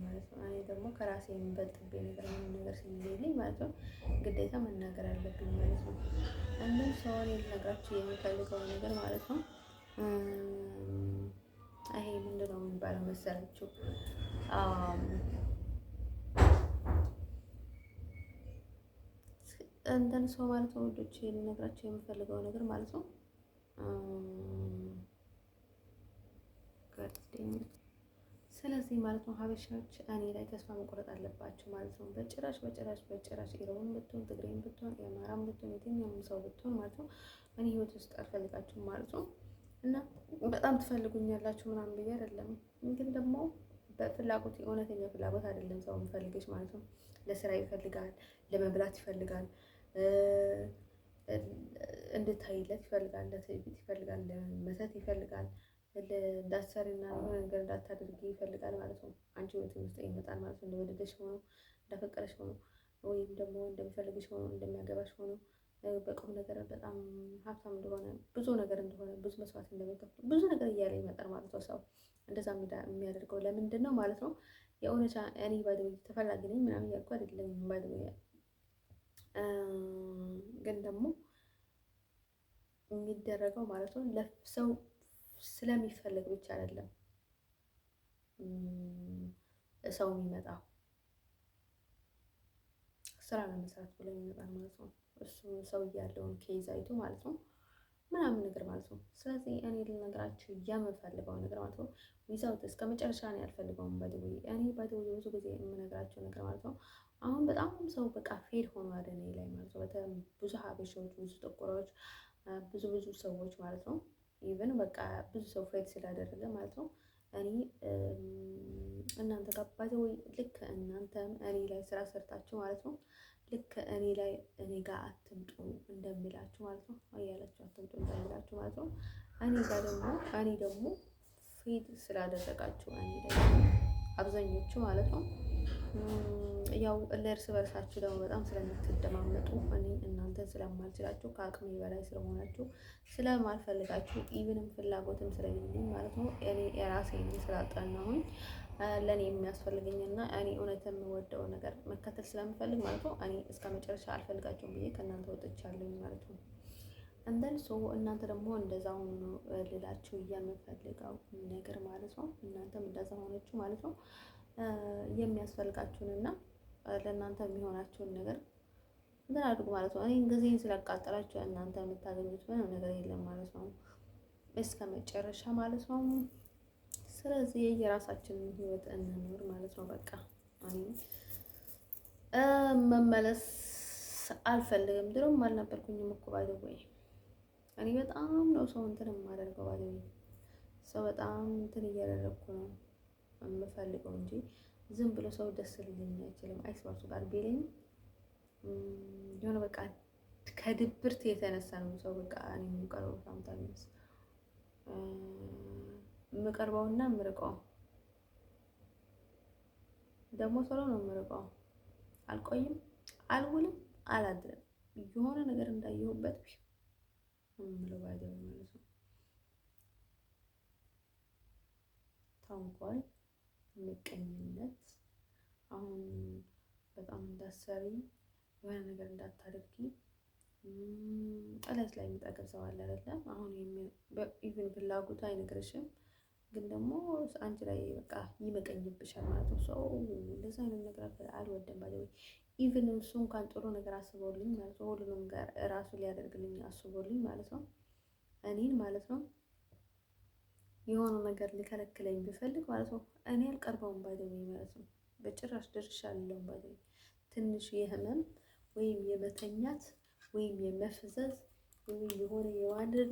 ማለት ነው። እኔ ደግሞ ከራሴ የሚበልጥብኝ ነገር ምንም ነገር ስለሌለኝ ማለት ነው ግዴታ መናገር አለብኝ ማለት ነው። እንደም ሰው ልነግራችሁ የምፈልገው ነገር ማለት ነው ይሄ ምንድን ነው የሚባለው መሰላችሁ? እንትን ሰው ማለት ነው ወዶች ልነግራችሁ የምፈልገው ነገር ማለት ነው ስለዚህ ማለት ነው ሀበሻዎች እኔ ላይ ተስፋ መቁረጥ አለባቸው ማለት ነው። በጭራሽ ኢሮብም ብትሆን ትግሬም ብትሆን የአማራም ብትሆን የትኛውም ሰው ብትሆን ማለት ነው እኔ ህይወት ውስጥ አልፈልጋችሁም ማለት ነው። እና በጣም ትፈልጉኛላችሁ ምናምን ብዬ አይደለም፣ ግን ደግሞ በፍላጎት የእውነተኛ ፍላጎት አይደለም ሰው የሚፈልግሽ ማለት ነው። ለስራ ይፈልጋል፣ ለመብላት ይፈልጋል፣ እንድታይለት ይፈልጋል፣ ለትዕቢት ይፈልጋል፣ ለመተት ይፈልጋል፣ እንዳትሰሪና የሆነ ነገር እንዳታደርጊ ይፈልጋል ማለት ነው። አንቺ ህይወት ውስጥ ይመጣል ማለት ነው። እንደወደደሽ ሆኖ እንዳፈቀረሽ ሆኖ ወይም ደግሞ እንደሚፈልግሽ ሆኖ እንደሚያገባሽ ሆኖ በቁም ነገር በጣም ሀብታም እንደሆነ ብዙ ነገር እንደሆነ ብዙ መስዋዕት እንደሚከፍል ብዙ ነገር እያለ ይመጣል ማለት ነው። ሰው እንደዛ የሚያደርገው ለምንድን ነው ማለት ነው? የእውነታ እኔ ባይደው ተፈላጊ ነኝ ምናምን እያልኩ አይደለም ባይደው፣ ግን ደግሞ የሚደረገው ማለት ነው ለሰው ስለሚፈልግ ብቻ አይደለም ሰው የሚመጣው ስራ ለመስራት ብሎ ይመጣል ማለት ነው። እሱ ሰው ያለውን ኬዝ አይቶ ማለት ነው ምናምን ነገር ማለት ነው። ስለዚህ እኔ ልነግራችሁ የምፈልገው ነገር ማለት ነው ዊዛውት እስከ መጨረሻ ነው ያልፈልገውም ባይደው እኔ ባይደው ብዙ ጊዜ የምነግራቸው ነገር ማለት ነው አሁን በጣም ሰው በቃ ፌል ሆኗል እኔ ላይ ማለት ነው። በጣም ብዙ ሀበሾች፣ ብዙ ጥቁሮች፣ ብዙ ሰዎች ማለት ነው ኢቭን በቃ ብዙ ሰው ፌል ስላደረገ ማለት ነው እኔ እናንተ ጋባዘ ወይ ልክ እናንተም እኔ ላይ ስራ ሰርታችሁ ማለት ነው ልክ እኔ ላይ እኔ ጋር አትምጡ እንደሚላችሁ ማለት ነው አያላችሁ አትምጡ እንደሚላችሁ ማለት ነው እኔ ደግሞ ፌል ስላደረጋችሁ እኔ ላይ አብዛኞቹ ማለት ነው ያው ለእርስ በርሳችሁ ደግሞ በጣም ስለምትደማመጡ እኔ እናንተን ስለማልችላችሁ ከአቅሜ በላይ ስለሆናችሁ ስለማልፈልጋችሁ ኢቭንም ፍላጎትም ስለሌለኝ ማለት ነው እኔ የራሴን ስላጠናሁኝ ለእኔ የሚያስፈልገኝና እኔ እውነት የምወደው ነገር መከተል ስለምፈልግ ማለት ነው እኔ እስከ መጨረሻ አልፈልጋቸውም ብዬ ከእናንተ ወጥቻለሁኝ ማለት ነው። እንደን ሰው እናንተ ደግሞ እንደዛ ሆኖ ልላችሁ የምፈልገው ነገር ማለት ነው እናንተም እንደዛ ሆነችሁ ማለት ነው የሚያስፈልጋችሁንና ለእናንተ የሚሆናችሁን ነገር እንትን አድርጉ ማለት ነው። እኔ ጊዜን ስላቃጠላችሁ እናንተ የምታገኙት ምንም ነገር የለም ማለት ነው እስከ መጨረሻ ማለት ነው። ስለዚህ የራሳችንን ህይወት እንኖር ማለት ነው። በቃ እኔ መመለስ አልፈልግም። ድሮም አልነበርኩኝም እኮ ባይዘው እኔ በጣም ነው ሰው እንትን የማደርገው ባይዘው ሰው በጣም እንትን እያደረግኩ ነው የምፈልገው እንጂ ዝም ብሎ ሰው ደስ ሊለኝ አይችልም። አይስባሱ ጋር ቢለኝ የሆነ በቃ ከድብርት የተነሳ ነው ሰው በቃ እኔ የምቀርበው ሳምታይምስ የምቀርበውና የምርቀው ደግሞ ቶሎ ነው የምርቀው። አልቆይም፣ አልውልም፣ አላድርም። የሆነ ነገር እንዳየሁበት የምለው ባይደው ማለት ነው። ተንኮል፣ ምቀኝነት፣ አሁን በጣም እንዳሰሪ የሆነ ነገር እንዳታደርጊ እለት ላይ የሚጠቅም ሰው አለ አይደለም። አሁን ኢቭን ፍላጎቱ አይነግርሽም፣ ግን ደግሞ አንቺ ላይ በቃ ይመቀኝብሻል ማለት ነው። ሰው እንደዛ አይነት ነገር አልወደም ባለ ኢቭን እሱ እንኳን ጥሩ ነገር አስቦልኝ ማለት ነው፣ ሁሉንም ጋር እራሱ ሊያደርግልኝ አስቦልኝ ማለት ነው፣ እኔን ማለት ነው የሆነ ነገር ሊከለክለኝ ቢፈልግ ማለት ነው እኔ አልቀርበውም ባይደው ማለት ነው። በጭራሽ ድርሻ አለው ባይደው ትንሽ የህመም ወይም የመተኛት ወይም የመፍዘዝ ወይም የሆነ የማድረግ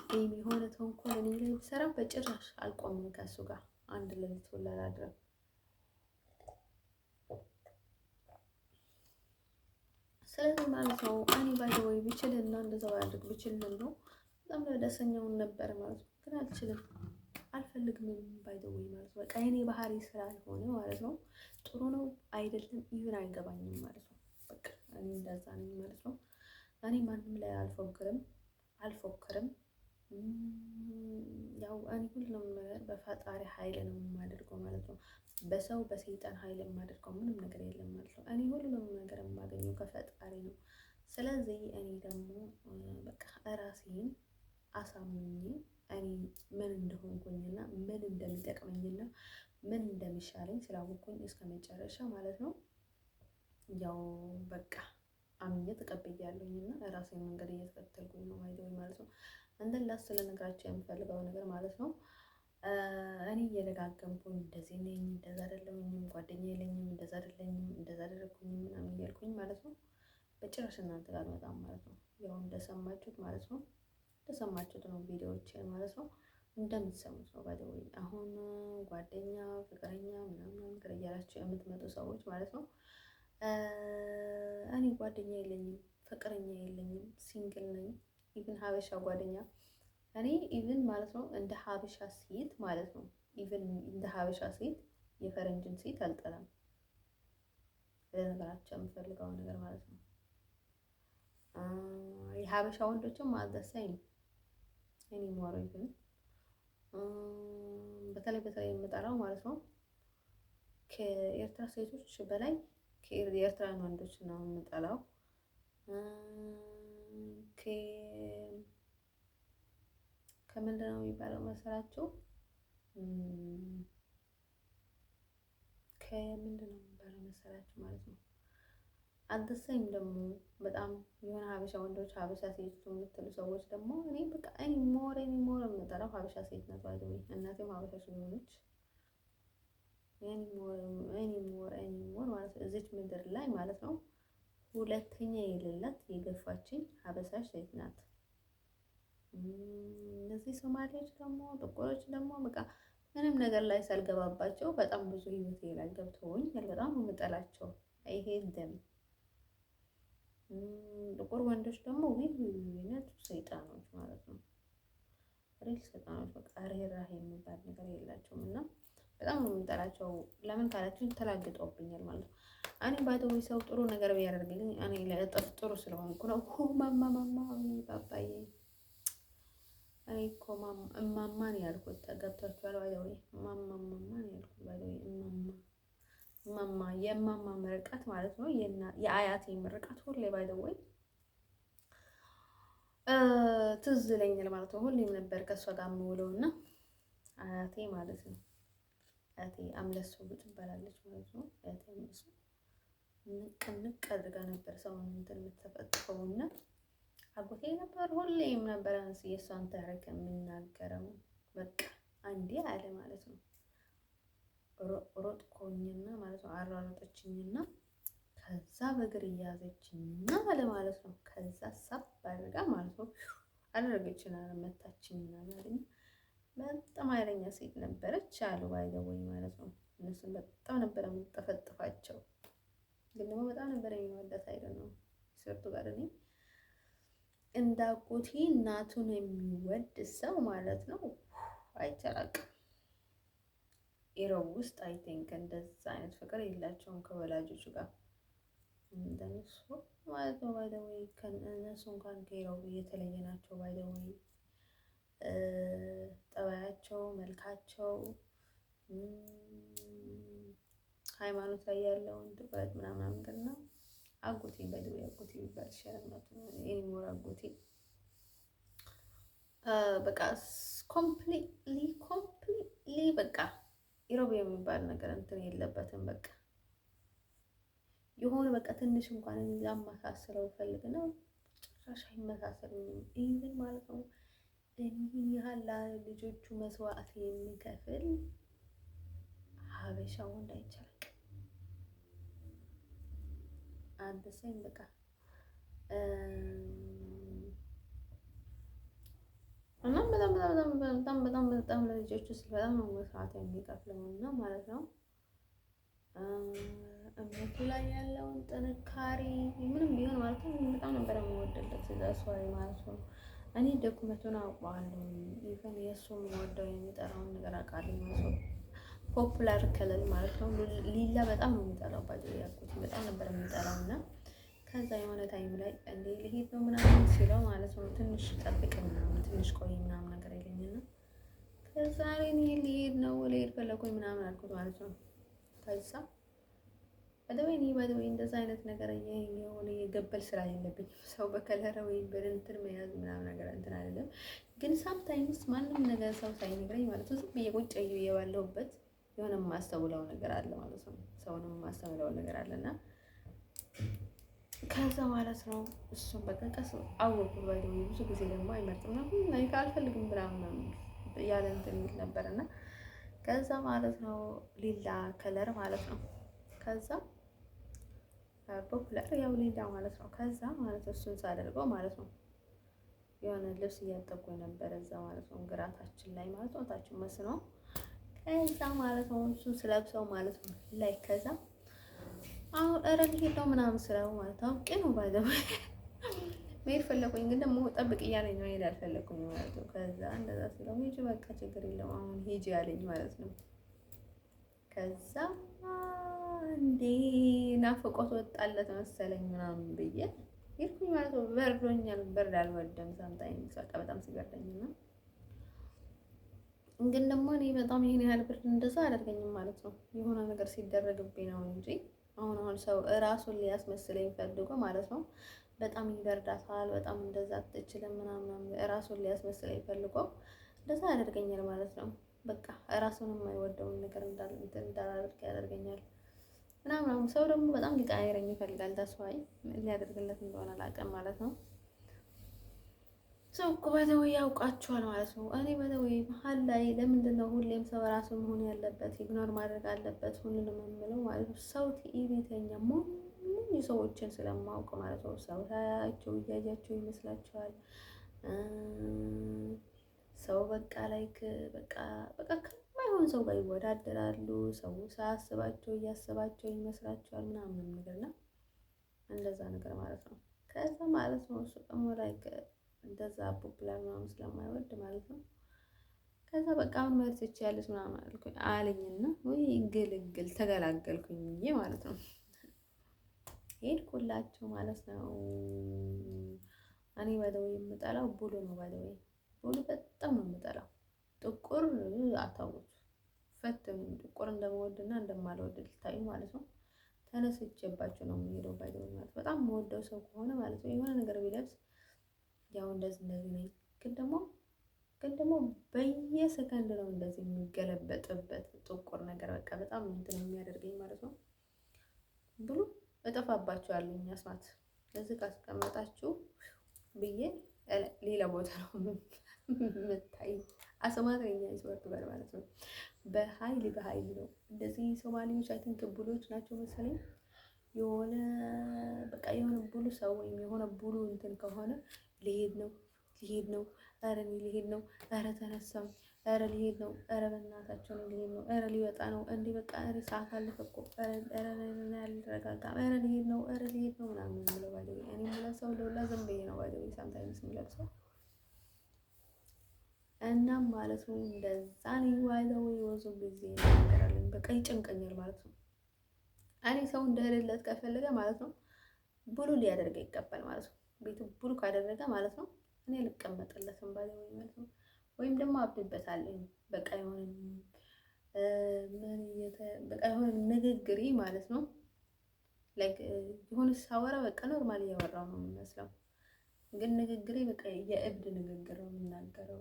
ወይም የሆነ ተንኮል እኔ ላይ ቢሰራ በጭራሽ አልቆምም ከሱ ጋር አንድ ሌሊት ሁላ አላድርም። ስለዚህ ማለት ነው እኔ ባይደው ቢችልና እንደዛ ባያደርግ ቢችልና ነው በጣም ደስተኛውን ነበር ማለት ነው። ግን አልችልም፣ አልፈልግም ባይደው ማለት ነው። በቃ የኔ ባህሪ ስላልሆነ ማለት ነው። ጥሩ ነው አይደለም ይሁን አይገባኝም ማለት ነው። በቃ እኔ እንደዛ ነኝ ማለት ነው። እኔ ማንም ላይ አልፎክርም። ያው እኔ ሁሉም ነገር በፈጣሪ ኃይል ነው የማደርገው ማለት ነው። በሰው በሰይጣን ኃይል የማደርገው ምንም ነገር የለም ማለት ነው። እኔ ሁሉም ነገር የማገኘው ከፈጣሪ ነው። ስለዚህ እኔ ደግሞ በቃ ራሴን አሳምኜ እኔ ምን እንደሆንኩኝና ምን እንደሚጠቅመኝና ምን እንደሚሻለኝ ስላወቅኩኝ እስከ መጨረሻ ማለት ነው ያው በቃ አምኜ ተቀብያለሁኝና ራሴን መንገድ እየተከተልኩኝ ነው ማለት ነው። እንደላስ ስለነገራችሁ የምፈልገው ነገር ማለት ነው እኔ እየደጋገምኩኝ እንደዚህ ነኝ፣ እንደዛ አይደለሁኝም፣ ጓደኛ የለኝም፣ እንደዛ አይደለኝም፣ እንደዛ አደረኩኝ ምናምን እያልኩኝ ማለት ነው በጭራሽ እናንተ ጋር በጣም ማለት ነው ያው እንደሰማችሁት ማለት ነው እንደሰማችሁት ነው ቪዲዮዎች ማለት ነው እንደምትሰሙት ነው ባይደው አሁን ጓደኛ ፍቅረኛ ምናምን ነገር እያላችሁ የምትመጡ ሰዎች ማለት ነው እኔ ጓደኛ የለኝም፣ ፍቅረኛ የለኝም፣ ሲንግል ነኝ። ኢቭን ሀበሻ ጓደኛ እኔ ኢቭን ማለት ነው እንደ ሀበሻ ሴት ማለት ነው ኢቭን እንደ ሀበሻ ሴት የፈረንጅን ሴት አልጠላም። ለነገራቸው የምፈልገው ነገር ማለት ነው የሀበሻ ወንዶችም አዘሳኝ እኔ ሞራው ኢቭን በተለይ የምጠላው ማለት ነው ከኤርትራ ሴቶች በላይ የኤርትራን ወንዶች ነው የምጠላው። ከምንድን ነው የሚባለው መሰላችሁ? ከምንድን ነው የሚባለው መሰላችሁ ማለት ነው አልተሰይም ደግሞ በጣም የሆነ ሀበሻ ወንዶች ሀበሻ ሴት የምትሉ ሰዎች ደግሞ እኔ በቃ እኔ ሞር የምጠላው ሀበሻ ሴት ናት ባይዘው እናቴም ሀበሻ ስለሆነች እኔ ሞር ማለት ነው እዚች ምድር ላይ ማለት ነው ሁለተኛ የሌላት የገፋችኝ ሀበሻ ሴት ናት። እነዚህ ሶማሌዎች ደግሞ ጥቁሮች ደግሞ በቃ ምንም ነገር ላይ ሳልገባባቸው በጣም ብዙ ህይወቴ ላይ ገብተውኝ በጣም የምጠላቸው ይሄ ደም ጥቁር ወንዶች ደግሞ ዊነት ሰይጣኖች ማለት ነው። ሪል ሰይጣኖች በቃ ርህራሄ የሚባል ነገር የላቸውም እና በጣም ነው የምጠላቸው። ለምን ካላችሁኝ ተላግጠውብኛል ማለት ነው። እኔ ባይተው ሰው ጥሩ ነገር ቢያደርግልኝ እኔ ለእጥፍ ጥሩ ስለሆንኩ ነው። ማማ ባባዬ እኔ እኮ እማማ ነው ያልኩት። ገብታችኋል? ባይተው ማማ ነው ያልኩት። ባይተው እማማ የእማማ ምርቃት ማለት ነው የአያቴ ምርቃት ሁሌ ባይተው ትዝ ይለኛል ማለት ነው። ሁሌም ነበር ከእሷ ጋር የምውለው እና አያቴ ማለት ነው አያቴ አምለሶ ትባላለች ማለት ነው። አያቴ አምለሶ ንቅ አድርጋ ነበር ሰውን እንትን የምትፈጥፈውና አጎቴ ነበር ሁሌም ነበር የእሷን ታሪክ የምናገረው። በቃ አንዴ አለ ማለት ነው ሮጥኩኝና ማለት ነው አሯሮጠችኝና ከዛ በእግር እያዘችኝና አለ ማለት ነው ከዛ ሳብ አድርጋ ማለት ነው አደረገችና መታችኝና ማለት ነው። በጣም ኃይለኛ ሴት ነበረች አሉ ባይዘወይ ማለት ነው። እነሱን በጣም ነበር የምጠፈጥፋቸው፣ ግን ደግሞ በጣም ነበር የሚወዳት አይደል ነው ሰርቱ ጋር እኔ እንዳጎቴ እናቱን የሚወድ ሰው ማለት ነው አይተራቅም። ኢሮብ ውስጥ አይ ቲንክ እንደዛ አይነት ፍቅር የላቸውም ከወላጆቹ ጋር እንደነሱ ማለት ነው። ባይ ዘ ወይ ከእነሱ እንኳን ከኢሮብ የተለየ ናቸው። ባይ ዘ ወይ ጠባያቸው፣ መልካቸው፣ ሃይማኖት ላይ ያለውን ትኩረት ምናምን ነገር ነው። አጎቴ ባይ ዘ ወይ አጎቴ ቢባል ይሻላል ማለት ነው። ኤኒሞር አጎቴ በቃ ኮምፕሊትሊ በቃ ኢሮብ የሚባል ነገር እንትን የለበትም። በቃ የሆነ በቃ ትንሽ እንኳን ላማሳስለው ፈልግ ነው ጭራሽ አይመሳሰሉኝም። ይህን ማለት ነው እኒህን ያህል ልጆቹ መስዋዕት የሚከፍል ሀበሻ ወንድ አይቻልም። አንድ ሰይም በቃ እና በጣም ለልጆቹ ስል በጣም ነው መስዋዕት የሚከፍለው እና ማለት ነው እምነቱ ላይ ያለውን ጥንካሬ ምንም ቢሆን ማለት ነው በጣም ነበር የምወደለት እዛ ሰው ማለት ነው። እኔ ዶክመንቱን አውቀዋለሁ። ኢቨን የእሱ የምወደው የሚጠራውን ነገር አውቃለሁ ማለት ነው። ፖፑላር ከለል ማለት ነው። ሊላ በጣም ነው የሚጠላው ባዶ ያልኩት በጣም ነበር የሚጠላው እና ከዛ የሆነ ታይም ላይ እንዴ ልሄድ ነው ምናምን ሲለው ማለት ነው ትንሽ ጠብቅ ምናምን ትንሽ ቆይ ምናምን ነገር ይለኝና ከዛ እኔ ልሄድ ነው ልሄድ ፈለኩኝ ምናምን አልኩት ማለት ነው። ከዛ በደወይ እንደዛ አይነት ነገር የሆነ የገበል ስራ የለብኝም። ሰው በከለረ ወይም በእንትን መያዝ ምናምን ነገር እንትን አይደለም። ግን ሳምታይምስ ማንም ነገር ሰው ሳይነግረኝ ማለት ነው ዝም ብዬ ቁጭ ብዬ ባለሁበት የሆነ የማስተውለው ነገር አለ ማለት ነው። ሰውንም የማስተውለው ነገር አለና ከዛ ማለት ነው እሱም በቃ ቀስ አወኩት። ባይደው ብዙ ጊዜ ደግሞ አይመርጥም ነው እኔ አልፈልግም ምናምን ያለ እንትን የሚል ነበር እና ከዛ ማለት ነው ሊላ ከለር ማለት ነው። ከዛ ፖፑላር ያው ሊላ ማለት ነው። ከዛ ማለት ነው እሱን ሳደርገው ማለት ነው የሆነ ልብስ እያጠብኩኝ ነበር እዛ ማለት ነው ግራታችን ላይ ማለት ነው ታችን መስኖ ከዛ ማለት ነው እሱን ስለብሰው ማለት ነው ላይ ከዛ አሁን ኧረ ልሄድ ነው ምናምን ስለው ማለት ነው አውቄ ነው ባይዘው መሄድ ፈለኩኝ ግን ደግሞ ጠብቅ እያለኝ ነው መሄድ አልፈለኩኝ ማለት ነው። ከዛ እንደዛ ስለው ሂጂ በቃ ችግር የለውም አሁን ሂጂ አለኝ ማለት ነው። ከዛ እንዴ ናፍቆት ወጣለት መሰለኝ ምናምን ብዬ ሄድኩኝ ማለት ነው። በርዶኛል፣ በርድ አልወድም ሳምታይምስ በቃ በጣም ሲበርደኝ ነው። ግን ደግሞ እኔ በጣም ይሄን ያህል ብርድ እንደዛ አያደርገኝም ማለት ነው። የሆነ ነገር ሲደረግብኝ ነው እንጂ አሁን ሰው እራሱን ሊያስመስለኝ ፈልጎ ማለት ነው በጣም ይበርዳታል፣ በጣም እንደዛ አትችልም ምናምን እራሱን ሊያስመስለኝ ፈልጎ እንደዛ ያደርገኛል ማለት ነው። በቃ እራሱን የማይወደውን ነገር እንዳላደርግ ያደርገኛል ምናምን። ሰው ደግሞ በጣም ሊቀያየረኝ ይፈልጋል። ተስፋዬ ሊያደርግለት እንደሆነ አላውቅም ማለት ነው። ሰው እኮ በደዌ ያውቃቸዋል ማለት ነው። እኔ በደዌ መሀል ላይ ለምንድን ነው ሁሌም ሰው ራሱ መሆን ያለበት ኢግኖር ማድረግ አለበት ሁሉንም የምለው ማለት ነው። ሰው ትዕቢተኛ ሞኝ ሰዎችን ስለማውቅ ማለት ነው። ሰው ታያቸው እያያቸው ይመስላቸዋል። ሰው በቃ ላይክ በቃ ከማይሆን ሰው ጋር ይወዳደራሉ። ሰው ሳያስባቸው እያስባቸው ይመስላቸዋል ምናምን ነገር እና እንደዛ ነገር ማለት ነው። ከዛ ማለት ነው እሱ ደግሞ ላይክ እንደዛ ፖፑላር ምናምን ስለማይወድ ማለት ነው። ከዛ በቃ አሁን መሄድ ትችያለሽ ምናምን አልኩኝ አለኝና ወይ ግልግል ተገላገልኩኝ ብዬ ማለት ነው ሄድኩላቸው ማለት ነው። እኔ ባይዘዌ የምጠላው ቡሉ ነው። ባይዘዌ ቡሉ በጣም ነው የምጠላው። ጥቁር አታውቁት ፈትም ጥቁር እንደምወድና እንደማልወድ ልታዩ ማለት ነው። ተነስቼባቸው ነው የምሄደው ባይዘዌ ማለት በጣም የምወደው ሰው ከሆነ ማለት ነው የሆነ ነገር ቢለብስ ያው እንደዚህ ነኝ። ግን ደግሞ በየሰከንድ ነው እንደዚህ የሚገለበጥበት ጥቁር ነገር በቃ በጣም እንትን የሚያደርገኝ ማለት ነው። ብሉ እጠፋባችኋለሁ አስማት እዚህ ካስቀመጣችሁ ብዬ ሌላ ቦታ ነው የምታይ። አስማት ነኝ ይወርድ በል ማለት ነው። በኃይል ነው እንደዚህ ሶማሌዎች አይ ቲንክ ብሎች ናቸው መሰለኝ የሆነ በቃ የሆነ ብሉ ሰው ወይም የሆነ ብሉ እንትን ከሆነ ልሄድ ነው ኧረ እኔ ልሄድ ነው ኧረ ተነሳው ኧረ ልሄድ ነው ኧረ በእናታቸው ነው ልሄድ ነው ኧረ ሊወጣ ነው እንዴ በቃ ኧረ ሰዓት አለፈ እኮ ኧረ አልረጋጋም ኧረ ልሄድ ነው ምናምን የምለው ባይዘዌ እኔ የምለብሰው ለሁላ ዝም ብዬ ነው ባይዘዌ ሳምታይምስ የምለብሰው እናም ማለት ነው እንደዛ ነው ዋይዘው የወዙ ጊዜ እናገራለን። በቃ ይጨንቀኛል ማለት ነው። እኔ ሰው እንደሌለት ከፈለገ ማለት ነው ብሉ ሊያደርገ ይገባል ማለት ነው። ቤቱ ብሉ ካደረገ ማለት ነው እኔ ልቀመጥለትም ባለ ማለት ነው። ወይም ደግሞ አብድበታለሁ በቃ የሆነ በቃ የሆነ ንግግሬ ማለት ነው ላይክ የሆነ ሳወራ በቃ ኖርማል እያወራው ነው የሚመስለው፣ ግን ንግግሬ በቃ የእብድ ንግግር ነው የምናገረው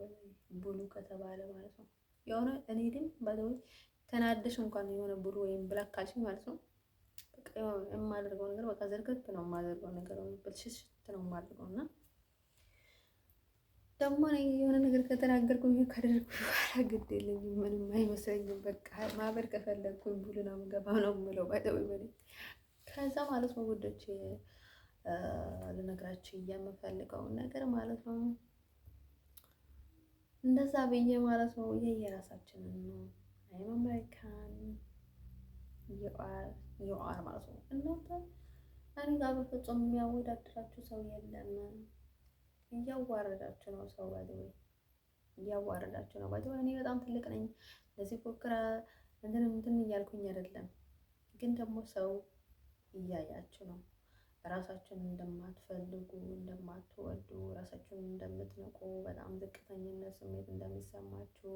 ብሉ ከተባለ ማለት ነው። የሆነ እኔ ግን ባለው ተናደሽ እንኳን የሆነ ብሉ ወይም ብላክ ካልሽኝ ማለት ነው በቃ የማደርገው ነገር በቃ ዘርግት ነው የማደርገው ነገር ነው ብልሽሽት ነው የማደርገው። እና ደግሞ የሆነ ነገር ከተናገርኩኝ ካደረግኩ በኋላ ግድ የለኝም ምንም አይመስለኝም። በቃ ማበር ከፈለግኩኝ ብሉ ነው የምገባው ነው የምለው ባይደው ይበል። ከዛ ማለት ነው ውዶች ልነግራችሁ የምፈልገው ነገር ማለት ነው እንደዛ ብዬ ማለት ነው ይሄ የራሳችንን ነው አይም አሜሪካን ዩአር ማለት ነው። እናንተ እኔ ጋር በፍጹም የሚያወዳድራችሁ ሰው የለም። እያዋረዳችሁ ነው ሰው ባይደው እያዋረዳችሁ ነው ባይደው። እኔ በጣም ትልቅ ነኝ ለዚህ ፎክራ እንትን እያልኩኝ አይደለም፣ ግን ደግሞ ሰው እያያችሁ ነው። ራሳችሁን እንደማትፈልጉ እንደማትወዱ፣ ራሳችሁን እንደምትንቁ፣ በጣም ዝቅተኝነት ስሜት እንደሚሰማችሁ፣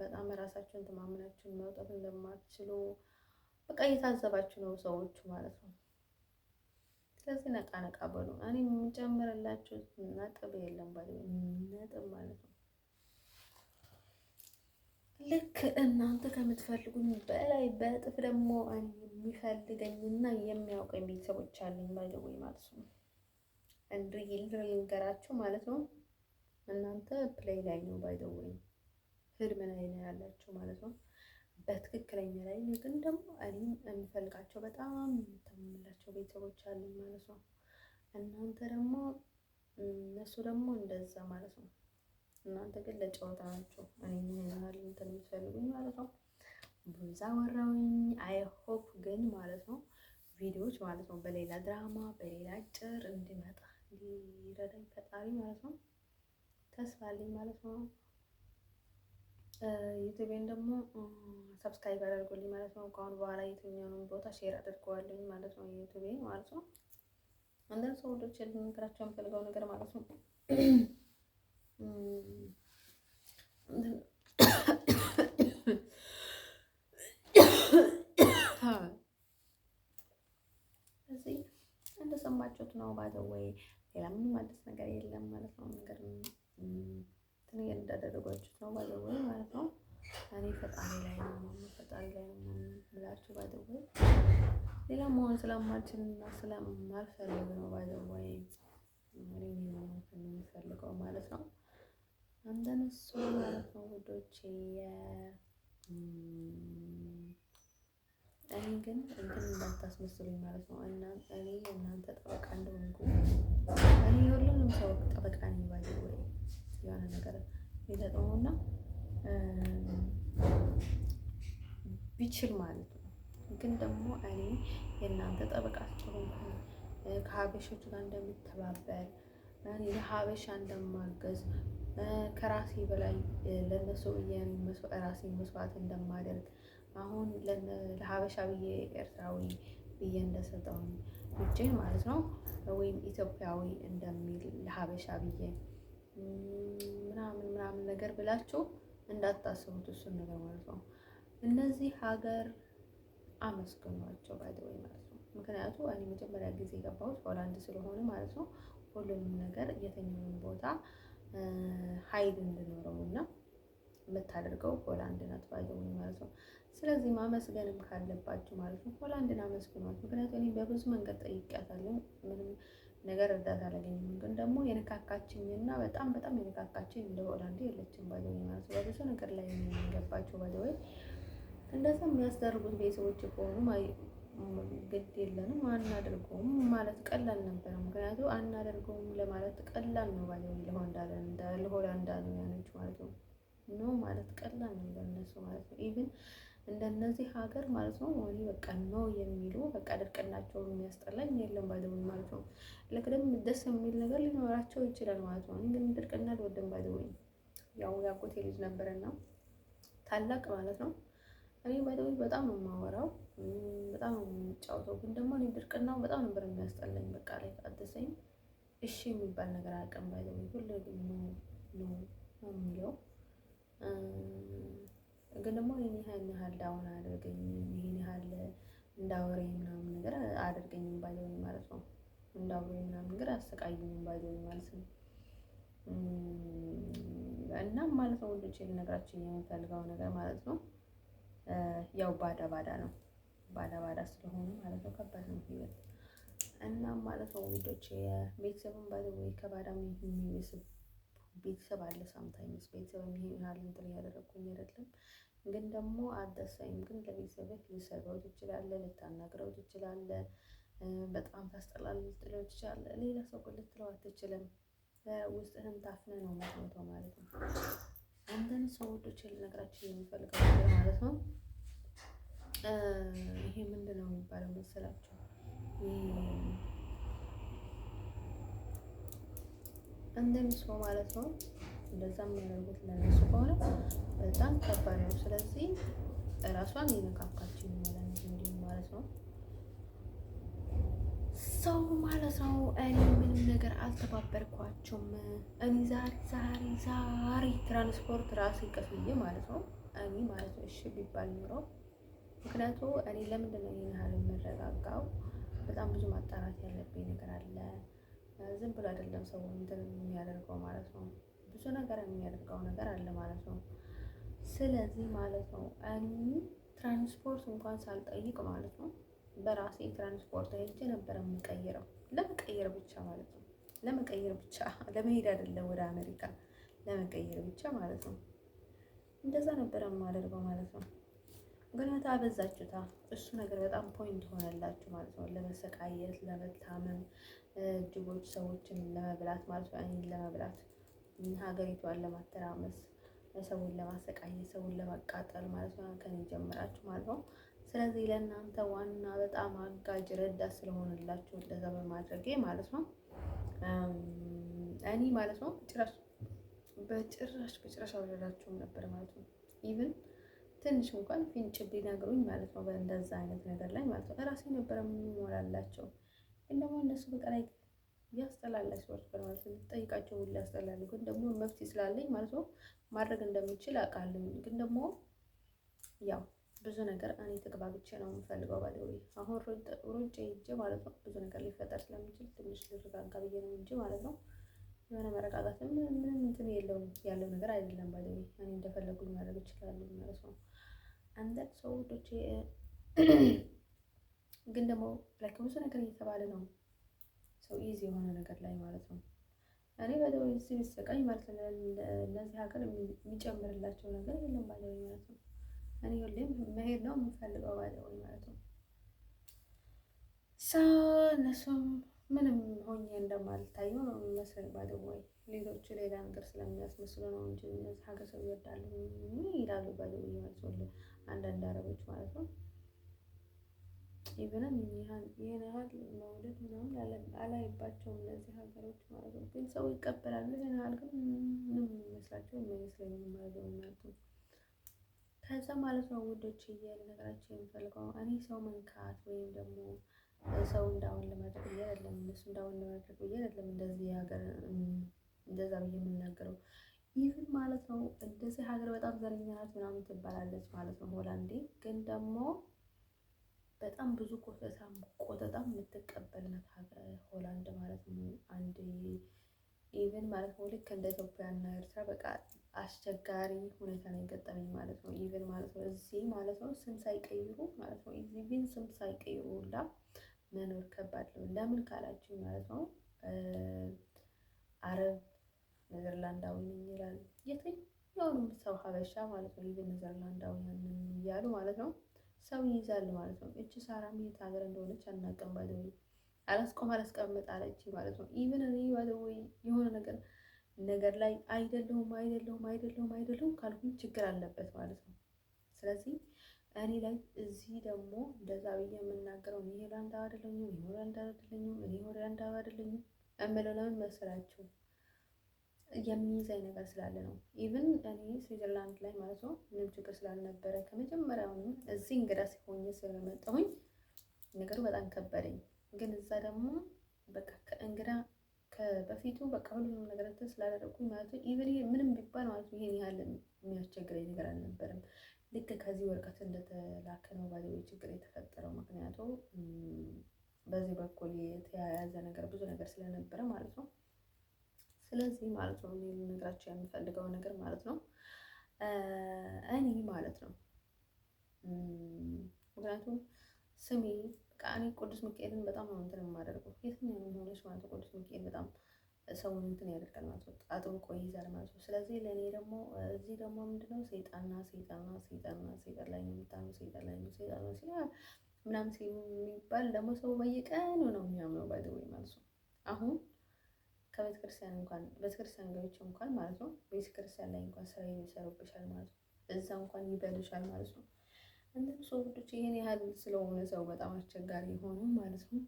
በጣም ራሳችሁን ተማምናችሁን መውጣት እንደማትችሉ በቃ እየታዘባችሁ ነው ሰዎች ማለት ነው። ስለዚህ ነቃ ነቃ በሉ። እኔ የምጨምርላችሁ ነጥብ የለም ባለ ነጥብ ማለት ነው። ልክ እናንተ ከምትፈልጉኝ በላይ በእጥፍ ደግሞ የሚፈልገኝና የሚያውቀኝ ቤተሰቦች አሉኝ ባይደውይ ማለት ነው። እንድሪል ልንገራችሁ ማለት ነው። እናንተ ፕሌይ ላይ ነው ባይደውይ ህልም ላይ ነው ያላችሁ ማለት ነው። በትክክለኛ ላይ ግን ደግሞ እኔም የምፈልጋቸው በጣም የምታምምላቸው ቤተሰቦች አሉኝ ማለት ነው። እናንተ ደግሞ እነሱ ደግሞ እንደዛ ማለት ነው። እናንተ ግን ለጨዋታ ናቸው። እኔ ምን ያህል እንትን የምትፈልጉኝ ማለት ነው። ብዙ አወራሁኝ። አይ ሆፕ ግን ማለት ነው ቪዲዮዎች ማለት ነው በሌላ ድራማ በሌላ አጭር እንዲመጣ ሊረዳኝ ፈጣሪ ማለት ነው ተስፋ አለኝ ማለት ነው። ዩቲዩብን ደግሞ ሰብስክራይብ አድርጎልኝ ማለት ነው። ከአሁን በኋላ የትኛውንም ቦታ ሼር አድርገዋለኝ ማለት ነው ዩቲዩብን ማለት ነው። አንዳንድ ሰዎች ልንገራቸው የምፈልገው ነገር ማለት ነው እዚህ እንደሰማችሁት ነው ባይዘወይ ሌላ ምንም አዲስ ነገር የለም ማለት ነው። ነገር ትንሽ እንዳደረጓችሁት ነው ባይዘወይ ማለት ነው። እኔ ፈጣሪ ላይ ነው የምላችሁ ባይዘወይ ሌላ መሆን ስለማልችልና ስለማልፈልግ ነው ባይዘወይ እኔ የምፈልገው ማለት ነው። እንደነሱ ማለት ነው ውዶቼ። እኔ ግን እንትን እንዳታስመስሉኝ ማለት ነው። እኔ እናንተ ጠበቃ እንደሆንኩ እኔ ሁሉንም ሰው ጠበቃ ነኝ ባይዘወይ የሆነ ነገር የተጠመውና ቢችል ማለት ነው። ግን ደግሞ እኔ የእናንተ ጠበቃ ስለሆንኩ ከሀበሾች ጋር እንደምተባበር ለሀበሻ እንደማገዝ ከራሴ በላይ ለነሱ ብዬ ራሴን መስዋዕት እንደማደርግ አሁን ለሀበሻ ብዬ ኤርትራዊ ብዬ እንደሰጠውኝ ውጭን ማለት ነው ወይም ኢትዮጵያዊ እንደሚል ለሀበሻ ብዬ ምናምን ነገር ብላችሁ እንዳታስቡት እሱን ነገር ማለት ነው። እነዚህ ሀገር አመስግኗቸው ባይደወይ ማለት ነው። ምክንያቱ እኔ መጀመሪያ ጊዜ የገባሁት ሆላንድ ስለሆነ ማለት ነው ሁሉንም ነገር የተኛውን ቦታ ሀይል እንድኖረው እና የምታደርገው ሆላንድ ናት ባይደወይ ማለት ነው። ስለዚህ ማመስገንም ካለባችሁ ማለት ነው ሆላንድን አመስግኗት። ምክንያቱ እኔ በብዙ መንገድ ጠይቄያታለሁ ምንም ነገር እርዳታ አላገኘም። ግን ደግሞ የነካካችኝና በጣም የነካካችኝ እንደ ሆላንድ የለችም ባይደወይ ማለት ነው። በብዙ ነገር ላይ የሚገባቸው ባይደወይ እንደዛ የሚያስደርጉት ቤተሰቦች ከሆኑ ግድ የለንም አናደርገውም ማለት ቀላል ነበረ። ምክንያቱ አናደርገውም ለማለት ቀላል ነው ባይደወይ ለሆላንድ ያነች ማለት ነው ኖ ማለት ቀላል ነው ለእነሱ ማለት ነው። ኢቭን እንደነዚህ ሀገር ማለት ነው እኔ በቃ ነው የሚሉ በቃ ድርቅናቸው የሚያስጠላኝ የለም ባይደወይ ማለት ነው። ለክደም ደስ የሚል ነገር ሊኖራቸው ይችላል ማለት ነው። እኔ ግን ድርቅና አልወድም ባይደወይ ያው ያጎቴ ልጅ ነበረና ታላቅ ማለት ነው። እኔ ባይደው በጣም ነው የማወራው፣ በጣም ነው የምጫወተው። ግን ደግሞ እኔ ድርቅናው በጣም ነበር የሚያስጠላኝ። በቃ ላይ አደሰኝ እሺ የሚባል ነገር አያውቅም። ባይደው ሁሉ ነው የሚለው። ግን ደግሞ ይሄን ያህል ዳውን አያደርገኝም። ይሄን ያህል እንዳወሬ ምናምን ነገር አያደርገኝም ባይደው ማለት ነው። እንዳወሬ ምናምን ነገር አያሰቃየኝም ባይደው ማለት ነው። እና ማለት ነው ወንዶቼ ልነግራችሁ የምፈልገው ነገር ማለት ነው ያው ባዳ ነው። ባዳ ስለሆኑ ማለት ነው ከባድ ነው ህይወት። እና ማለት ነው ወንዶቼ ቤተሰብም ባይዘው ከባዳም የሚመስል ቤተሰብ አለ። ሳምታይምስ ቤተሰብ ይሄን ያህል እንትን እያደረኩኝ አይደለም። ግን ደግሞ አደሳይም ግን ለቤተሰብህ ልትሰድበው ትችላለህ፣ ልታናግረው ትችላለህ። በጣም ታስጠላለህ ልትለው ትችላለህ። ሌላ ሰው ልትለው አትችልም። ውስጥህን ታፍነህ ነው የምትሞተው ማለት ነው። አንዳንድ ሰዎች ልነግራችሁ የምፈልገው ነገር ማለት ነው ይሄ ምንድን ነው የሚባለው መሰላችሁ? እንደሚስበው ማለት ነው። እንደዛ የሚያደርጉት ለነሱ ከሆነ በጣም ከባድ ነው። ስለዚህ እራሷን የነካካችኝ ማለት እንዲህ ማለት ነው ሰው ማለት ነው። እኔ ምንም ነገር አልተባበርኳቸውም። እኔ ዛሬ ትራንስፖርት ራሴ ከፍዬ ማለት ነው እኔ ማለት ነው እሺ ቢባል ኖረው። ምክንያቱ እኔ ለምንድን ነው ይሄን ያህል የምረጋጋው? በጣም ብዙ ማጣራት ያለብኝ ነገር አለ። ዝም ብሎ አይደለም ሰው እንትን የሚያደርገው ማለት ነው። ብዙ ነገር የሚያደርገው ነገር አለ ማለት ነው። ስለዚህ ማለት ነው እኔ ትራንስፖርት እንኳን ሳልጠይቅ ማለት ነው በራሴ ትራንስፖርት ሄጄ ነበር የምቀይረው። ለመቀየር ብቻ ማለት ነው። ለመቀየር ብቻ ለመሄድ አይደለም ወደ አሜሪካ፣ ለመቀየር ብቻ ማለት ነው። እንደዛ ነበር የማደርገው ማለት ነው። ግን አበዛችሁታ። እሱ ነገር በጣም ፖይንት ሆነላችሁ ማለት ነው። ለመሰቃየት፣ ለመታመም፣ ጅቦች ሰዎችን ለመብላት ማለት ነው። እኔን ለመብላት፣ ሀገሪቷን ለማተራመስ፣ ሰውን ለማሰቃየት፣ ሰውን ለማቃጠል ማለት ነው። ከኔ ጀምራችሁ ማለት ነው። ስለዚህ ለእናንተ ዋና በጣም አጋዥ ረዳት ስለሆነላችሁ እንደዛ በማድረጌ ማለት ነው እኔ ማለት ነው በጭራሽ አልረዳችሁም ነበር ማለት ነው። ኢቭን ትንሽ እንኳን ፍንጭ ቢነግሩኝ ማለት ነው በእንደዛ አይነት ነገር ላይ ማለት ነው እራሴ ነበር የምሞላላቸው። ግን ደግሞ እነሱ በቃ ላይ ያስጠላላቸው ማለት ነው። ጠይቃቸው ሁሉ ያስጠላሉ። ግን ደግሞ መፍትሄ ስላለኝ ማለት ነው ማድረግ እንደምችል አውቃለሁ። ግን ደግሞ ያው ብዙ ነገር እኔ ተግባብቼ ነው የምፈልገው። ባለው አሁን ሩጬ ሄጄ ማለት ነው ብዙ ነገር ሊፈጠር ስለሚችል ትንሽ ልረጋጋ ብዬ ነው እንጂ ማለት ነው የሆነ መረጋጋት ምንም እንትን የለውም ያለው ነገር አይደለም። ባለው እኔ እንደፈለጉኝ ማድረግ እችላለሁ ማለት ነው። አንዳንድ ሰዎች ግን ደግሞ ላይክ ብዙ ነገር እየተባለ ነው ሰው ኢዚ የሆነ ነገር ላይ ማለት ነው። እኔ ባለው እዚህ ቢሰቃኝ ማለት ነው ለዚህ ሀገር የሚጨምርላቸው ነገር የለም ባለው ማለት ነው። እኔ ሁሌም መሄድ ነው የምፈልገው ባለው ማለት ነው። እነሱም ምንም ሆኜ እንደማልታየው ነው የሚመስለኝ ባለው ወይ ሌሎቹ ሌላ ነገር ስለሚያስመስሉ ነው እንጂ እነዚህ ሀገር ሰው ይወዳሉ ይላሉ ባለው ማለት ነው። አንዳንድ አረቦች ማለት ነው ኢቨን ይሄን ያህል መውደድ ምናምን አላይባቸውም እነዚህ ሀገሮች ማለት ነው። ግን ሰው ይቀበላሉ። ይሄን ያህል ግን ምንም የሚመስላቸው የማይመስለኝም ማለት ነው። ከዛ ማለት ነው ውዶች ልነግራችሁ የምፈልገው እኔ ሰው መንካት ወይም ደግሞ ሰው እንዳውን ለማድረግ ብዬ አይደለም፣ እነሱ እንዳውን ለማድረግ ብዬ አይደለም እንደዚህ ሀገር እንደዛ ብዬ የምናገረው። ይህን ማለት ነው እንደዚህ ሀገር በጣም ዘረኛ ናት ምናምን ትባላለች ማለት ነው ሆላንዴ። ግን ደግሞ በጣም ብዙ ቆጠጣም የምትቀበልነት ሀገር ሆላንድ ማለት ነው። አንድ ኢቨን ማለት ነው ልክ እንደ ኢትዮጵያና ኤርትራ በቃ አስቸጋሪ ሁኔታ ነው የገጠመኝ ማለት ነው። ኢቨን ማለት ነው እዚህ ማለት ነው ስም ሳይቀይሩ ማለት ነው እዚህ ግን ስም ሳይቀይሩ ሁላ መኖር ከባድ ነው። ለምን ካላችሁ ማለት ነው አረብ ኔዘርላንዳዊ ነኝ ይላሉ። የትኛውንም ሰው ሀበሻ ማለት ነው ኢቨን ኔዘርላንዳዊ እያሉ ማለት ነው ሰው ይይዛል ማለት ነው። እቺ ሳራም የት ሀገር እንደሆነች አናውቅም። ባለው አላስቀምጥ አለች ማለት ነው። ኢቨን እኔ ባለው የሆነ ነገር ላይ አይደለሁም ካልኩኝ ችግር አለበት ማለት ነው። ስለዚህ እኔ ላይ እዚህ ደግሞ እንደዛ ብዬ የምናገረው እኔ ሆላንዳዊ አይደለሁም፣ እኔ ሆላንዳዊ አይደለሁም እምለው ለምን መሰላችሁ? የሚይዘኝ ነገር ስላለ ነው። ኢቭን እኔ ስዊዘርላንድ ላይ ማለት ነው ምንም ችግር ስላልነበረ ከመጀመሪያውኑ እዚህ እንግዳ ሲሆኝ ስለመጣሁኝ ነገሩ በጣም ከበደኝ። ግን እዛ ደግሞ በቃ ከእንግዳ ከበፊቱ በቃ ሁሉንም ነገር እንትን ስላደረኩኝ ማለት ነው ኢቭን ምንም ቢባል ማለት ነው ይሄን ያህል የሚያስቸግረኝ ነገር አልነበረም። ልክ ከዚህ ወረቀት እንደተላከ ነው ባለው ችግር የተፈጠረው። ምክንያቱ በዚህ በኩል የተያያዘ ነገር ብዙ ነገር ስለነበረ ማለት ነው። ስለዚህ ማለት ነው እኔ ልነግራቸው የምፈልገው ነገር ማለት ነው እኔ ማለት ነው ምክንያቱም ስሜ በቃ እኔ ቅዱስ ሚካኤልን በጣም ነው እንትን የማደርገው የትኛውም ሆነች ማለት ነው። ቅዱስ ሚካኤል በጣም ሰውን እንትን ያደርጋል ማለት ነው፣ አጥብቆ ይይዛል ማለት ነው። ስለዚህ ለእኔ ደግሞ እዚህ ደግሞ ምንድነው ሰይጣን ላይ ነው የምታምነው፣ ሰይጣን ላይ ነው ሰይጣን ነው ሲል ምናምን የሚባል ደግሞ ሰው በየቀኑ ነው የሚያምነው ባይደወይ ማለት ነው። አሁን ከቤተክርስቲያን እንኳን ቤተክርስቲያን ገብቼ እንኳን ማለት ነው ቤተክርስቲያን ላይ እንኳን ስራ ይሰሩብሻል ማለት ነው፣ እዛ እንኳን ይበሉሻል ማለት ነው። እንደም ሰው ሁሉ ይሄን ያህል ስለሆነ ሰው በጣም አስቸጋሪ የሆነ ማለት ነው።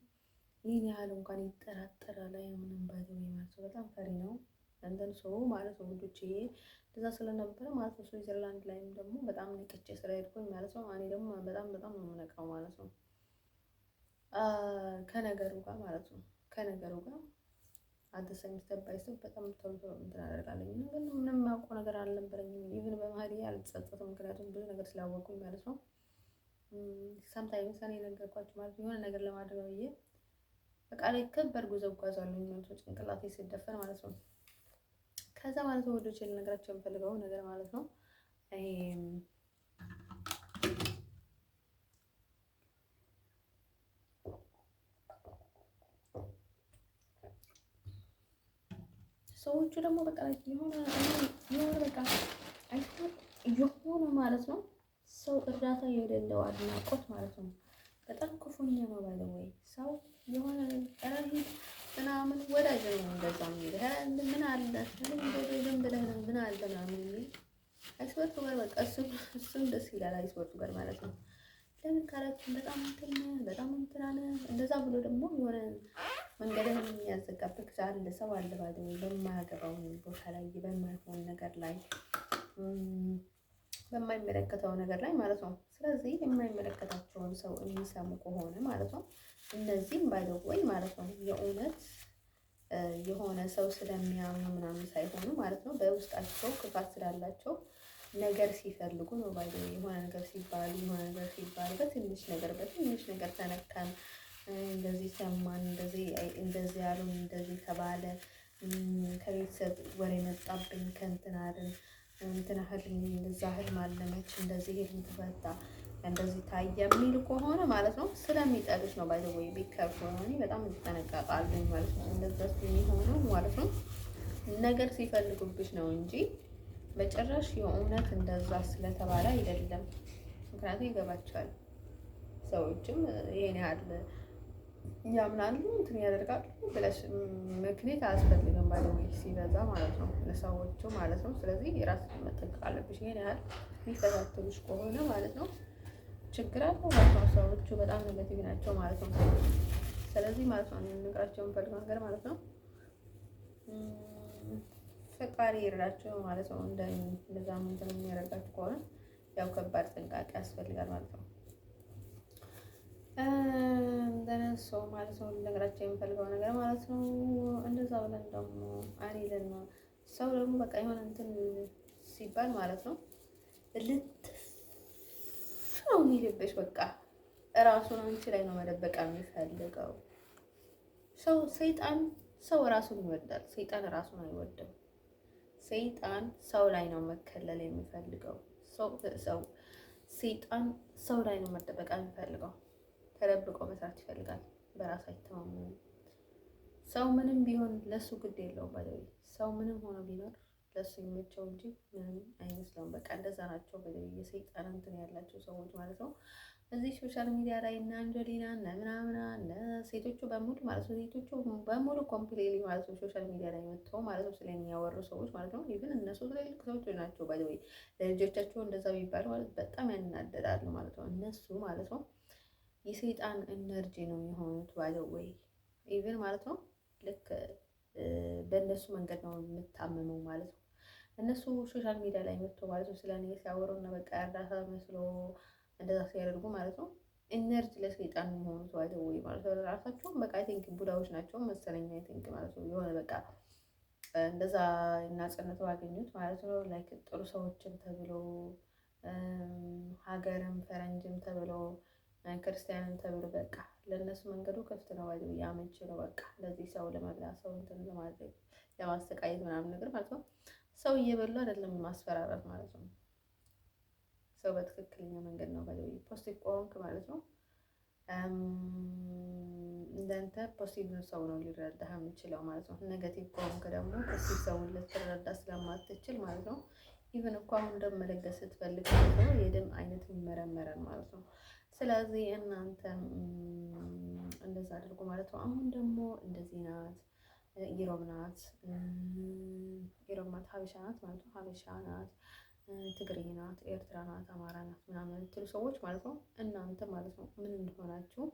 ይሄን ያህል እንኳን ይጠራጠራል አይሆንም ባይደወይ ማለት ነው። በጣም ፈሪ ነው እንደን ሰው ማለት ነው ሁሉ እንደዛ ስለነበረ ማለት ነው። ስዊዘርላንድ ላይም ደግሞ በጣም ንቅቼ ስለሄድኩኝ ማለት ነው። እኔ ደግሞ በጣም ነው የምነቃው ማለት ነው ከነገሩ ጋር ማለት ነው። ከነገሩ ጋር አዲስ የሚስተባይሰው በጣም ቶሎ እንትን አደርጋለሁ። ግን ምንም የማውቀው ነገር አልነበረኝም። ኢቭን በመሀል አልጸጸትም፣ ምክንያቱም ብዙ ነገር ስላወቁኝ ማለት ነው። ሳምታይምስ እኔ ነገርኳችሁ ማለት የሆነ ነገር ለማድረግ ብዬ በቃ ላይ ከባድ ጉዞ እጓዛለሁ ማለት ነው፣ ጭንቅላቴ ሲደፈን ማለት ነው። ከዛ ማለት ነው ወዶቼ ልነግራቸው የምፈልገው ነገር ማለት ነው ሰዎቹ ደግሞ በቃ የሆነ በቃ የሆነ ማለት ነው ሰው እርዳታ የሌለው አድናቆት ማለት ነው። በጣም ክፉኛ ነው ባለ ወይ ሰው የሆነ ረሂ ምናምን ወዳጅ ነው እንደዛ የሚል ምን አለ ዝም ብለህ ነው ምን አለ ምናምን የሚል አይስወርቱ ጋር በቃ እሱም ደስ ይላል። አይስወርቱ ጋር ማለት ነው ለምን ካላችሁ በጣም እንትን አለ እንደዛ ብሎ ደግሞ የሆነ መንገድን የሚያዘጋበት ሰው አለ ባለ በማያገባው ቦታ ላይ በማይሆን ነገር ላይ በማይመለከተው ነገር ላይ ማለት ነው። ስለዚህ የማይመለከታቸውን ሰው የሚሰሙ ከሆነ ማለት ነው እነዚህም ባይደወይ ማለት ነው የእውነት የሆነ ሰው ስለሚያምኑ ምናምን ሳይሆኑ ማለት ነው በውስጣቸው ክፋት ስላላቸው ነገር ሲፈልጉ ነው ባይደወይ የሆነ ነገር ሲባሉ የሆነ ነገር ሲባሉ በትንሽ ነገር ተነካን እንደዚህ ሰማን እንደዚህ ያሉን እንደዚህ ተባለ ከቤተሰብ ወሬ መጣብኝ ከእንትን አይደል እንትን ህልም እንደዛ ህልም አለመች እንደዚህ ህልም ተፈታ እንደዚህ ታየ የሚሉ ከሆነ ማለት ነው ስለሚጠሉሽ ነው። ባይ ዘ ወይ ቢከርፉ ነው እኔ በጣም እጠነቀቃለሁ ማለት ነው። እንደዛ የሚሆነው ማለት ነው ነገር ሲፈልጉብሽ ነው እንጂ በጭራሽ የእውነት እንደዛ ስለተባለ አይደለም። ምክንያቱም ይገባቸዋል ሰዎችም ይሄን ያህል ያምናሉ እንትን ያደርጋሉ ብለሽ ምክንያት አያስፈልግም ባለው ሲበዛ ማለት ነው ለሰዎቹ ማለት ነው። ስለዚህ የራስሽን መጠንቀቅ አለብሽ። ይሄን ያህል የሚፈታተኑሽ ከሆነ ማለት ነው ችግር አለ ማለት ነው። ሰዎቹ በጣም ኔጌቲቭ ናቸው ማለት ነው። ስለዚህ ማለት ነው ንግራቸው የምፈልገው ነገር ማለት ነው ፈጣሪ ይርዳቸው ማለት ነው። እንደዛ እንትን የሚያደርጋችሁ ከሆነ ያው ከባድ ጥንቃቄ ያስፈልጋል ማለት ነው። እንደነሱ ማለት ነው ልነግራቸው የምፈልገው ነገር ማለት ነው። እንደዛ ብለን ደግሞ አኔለን ነው ሰው ደግሞ በቃ የሆነ እንትን ሲባል ማለት ነው ልትፍ ነው የሚልብሽ በቃ እራሱን አንቺ ላይ ነው መደበቅ የሚፈልገው ሰይጣን ሰው ራሱን ይወዳል፣ ሰይጣን ራሱን አይወድም። ሰይጣን ሰው ላይ ነው መከለል የሚፈልገው። ሰይጣን ሰው ላይ ነው መደበቅ የሚፈልገው። ተደብቆ መስራት ይፈልጋል። በራስ አይተማመንም። ሰው ምንም ቢሆን ለሱ ግድ የለውም። ባይዘው ሰው ምንም ሆኖ ቢኖር ለሱ ይመቸው እንጂ ምንም አይመስለውም። በቃ እንደዛ ናቸው የሰይጣን እንትን ያላቸው ሰዎች ማለት ነው። እዚህ ሶሻል ሚዲያ ላይ እና አንጀሊና እና ምናምን እና ሴቶቹ በሙሉ ማለት ነው ሴቶቹ በሙሉ ኮምፕሌሊ ማለት ነው ሶሻል ሚዲያ ላይ መጥተው ማለት ነው ስለኛ ያወሩ ሰዎች ማለት ነው። ኢቭን እነሱ ትልልቅ ሰዎች ናቸው። ባይዘው ለልጆቻቸው እንደዛ ቢባል ማለት በጣም ያናደዳሉ ማለት ነው። እነሱ ማለት ነው የሰይጣን ኢነርጂ ነው የሆኑት ባይዘው ኢቭን ማለት ነው ልክ በእነሱ መንገድ ነው የምታመመው ማለት ነው። እነሱ ሶሻል ሚዲያ ላይ መጥቶ ማለት ነው ስለ እኔ ሲያወሩ እና በቃ እርዳታ መስሎ እንደዛ ሲያደርጉ ማለት ነው ኢነርጂ ለሰይጣን የሚሆኑት ወይ ማለት ነው። ራሳቸውም በቃ አይ ቲንክ ቡዳዎች ናቸው መሰለኝ አይ ቲንክ ማለት ነው። የሆነ በቃ እንደዛ እናጽነት ባገኙት ማለት ነው። ላይክ ጥሩ ሰዎችም ተብሎ ሀገርም ፈረንጅም ተብሎ ክርስቲያንም ተብሎ በቃ ለእነሱ መንገዱ ክፍት ነው ወይ ያመች ነው። በቃ ለዚህ ሰው ለመብላት ሰው እንትን ለማድረግ ለማሰቃየት ምናምን ነገር ማለት ነው። ሰው እየበሉ አይደለም ማስፈራራት ማለት ነው። ሰው በትክክለኛ መንገድ ነው ባይ ፖስቲቭ ከሆንክ ማለት ነው። እንዳንተ ፖሲቲቭ ሰው ነው ሊረዳህ የሚችለው ማለት ነው። ኔጋቲቭ ከሆንክ ደግሞ ፖሲቲቭ ሰውን ልትረዳ ስለማትችል ማለት ነው። ኢቭን እኮ አሁን ደም መለገስ ስትፈልግ ነው የደም አይነት ይመረመራል ማለት ነው። ስለዚህ እናንተ እንደዛ አድርጎ ማለት ነው። አሁን ደግሞ እንደዚህ ናት ኢሮብ ናት ኢሮብ ናት ሀበሻ ናት ማለት ነው። ሀበሻ ናት ትግሬ ናት ኤርትራ ናት አማራ ናት ምናምን የምትሉ ሰዎች ማለት ነው። እናንተ ማለት ነው ምን እንደሆናችሁ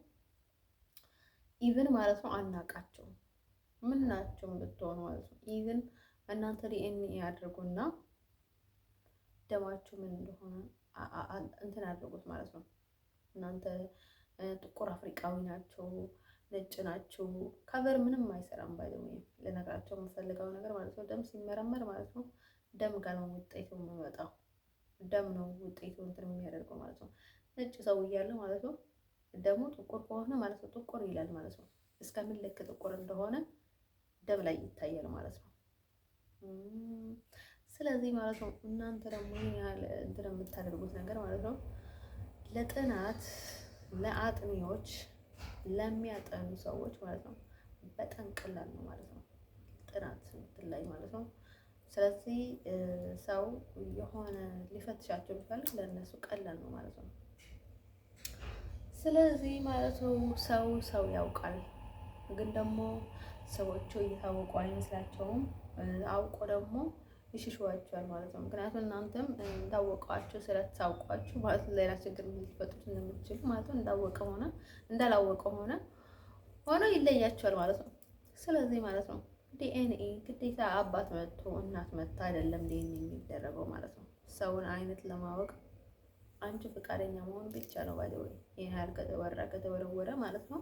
ኢቭን ማለት ነው አናቃቸውም። ምን ናቸው ብትሆኑ ማለት ነው። ኢቭን እናንተ ዲኤንኤ ያድርጉና ደማችሁ ምን እንደሆነ እንትን ያድርጉት ማለት ነው። እናንተ ጥቁር አፍሪካዊ ናቸው ነጭ ናቸው ከቨር ምንም አይሰራም። ባይደው ለነገራቸው የምፈልገው ነገር ማለት ነው ደም ሲመረመር ማለት ነው ደም ጋር ነው ውጤቱ የሚመጣው። ደም ነው ውጤቱ እንትን የሚያደርገው ማለት ነው። ነጭ ሰው እያለ ማለት ነው ደሙ ጥቁር ከሆነ ማለት ነው ጥቁር ይላል ማለት ነው። እስከምን ልክ ጥቁር እንደሆነ ደም ላይ ይታያል ማለት ነው። ስለዚህ ማለት ነው እናንተ ደግሞ ምን ያህል እንትን የምታደርጉት ነገር ማለት ነው ለጥናት ለአጥኚዎች ለሚያጠኑ ሰዎች ማለት ነው በጣም ቀላል ነው ማለት ነው ጥናት እንትን ላይ ማለት ነው። ስለዚህ ሰው የሆነ ሊፈትሻቸው ቢፈልግ ለእነሱ ቀላል ነው ማለት ነው። ስለዚህ ማለት ነው ሰው ያውቃል፣ ግን ደግሞ ሰዎቹ እየታወቁ አይመስላቸውም። አውቆ ደግሞ ይሽሽዋቸዋል ማለት ነው። ምክንያቱም እናንተም እንዳወቃችሁ ስለታውቋችሁ ማለት ሌላ ችግር ሊፈጥሩት እንደምትችሉ ማለት ነው እንዳወቀ ሆነ እንዳላወቀ ሆነ ይለያቸዋል ማለት ነው። ስለዚህ ማለት ነው ዲኤንኤ ግዴታ አባት መጥቶ እናት መጥታ አይደለም ዲኤንኤ የሚደረገው ማለት ነው። ሰውን አይነት ለማወቅ አንቺ ፈቃደኛ መሆን ብቻ ነው ባይደው ይሄን ያህል ከተወረወረ ማለት ነው።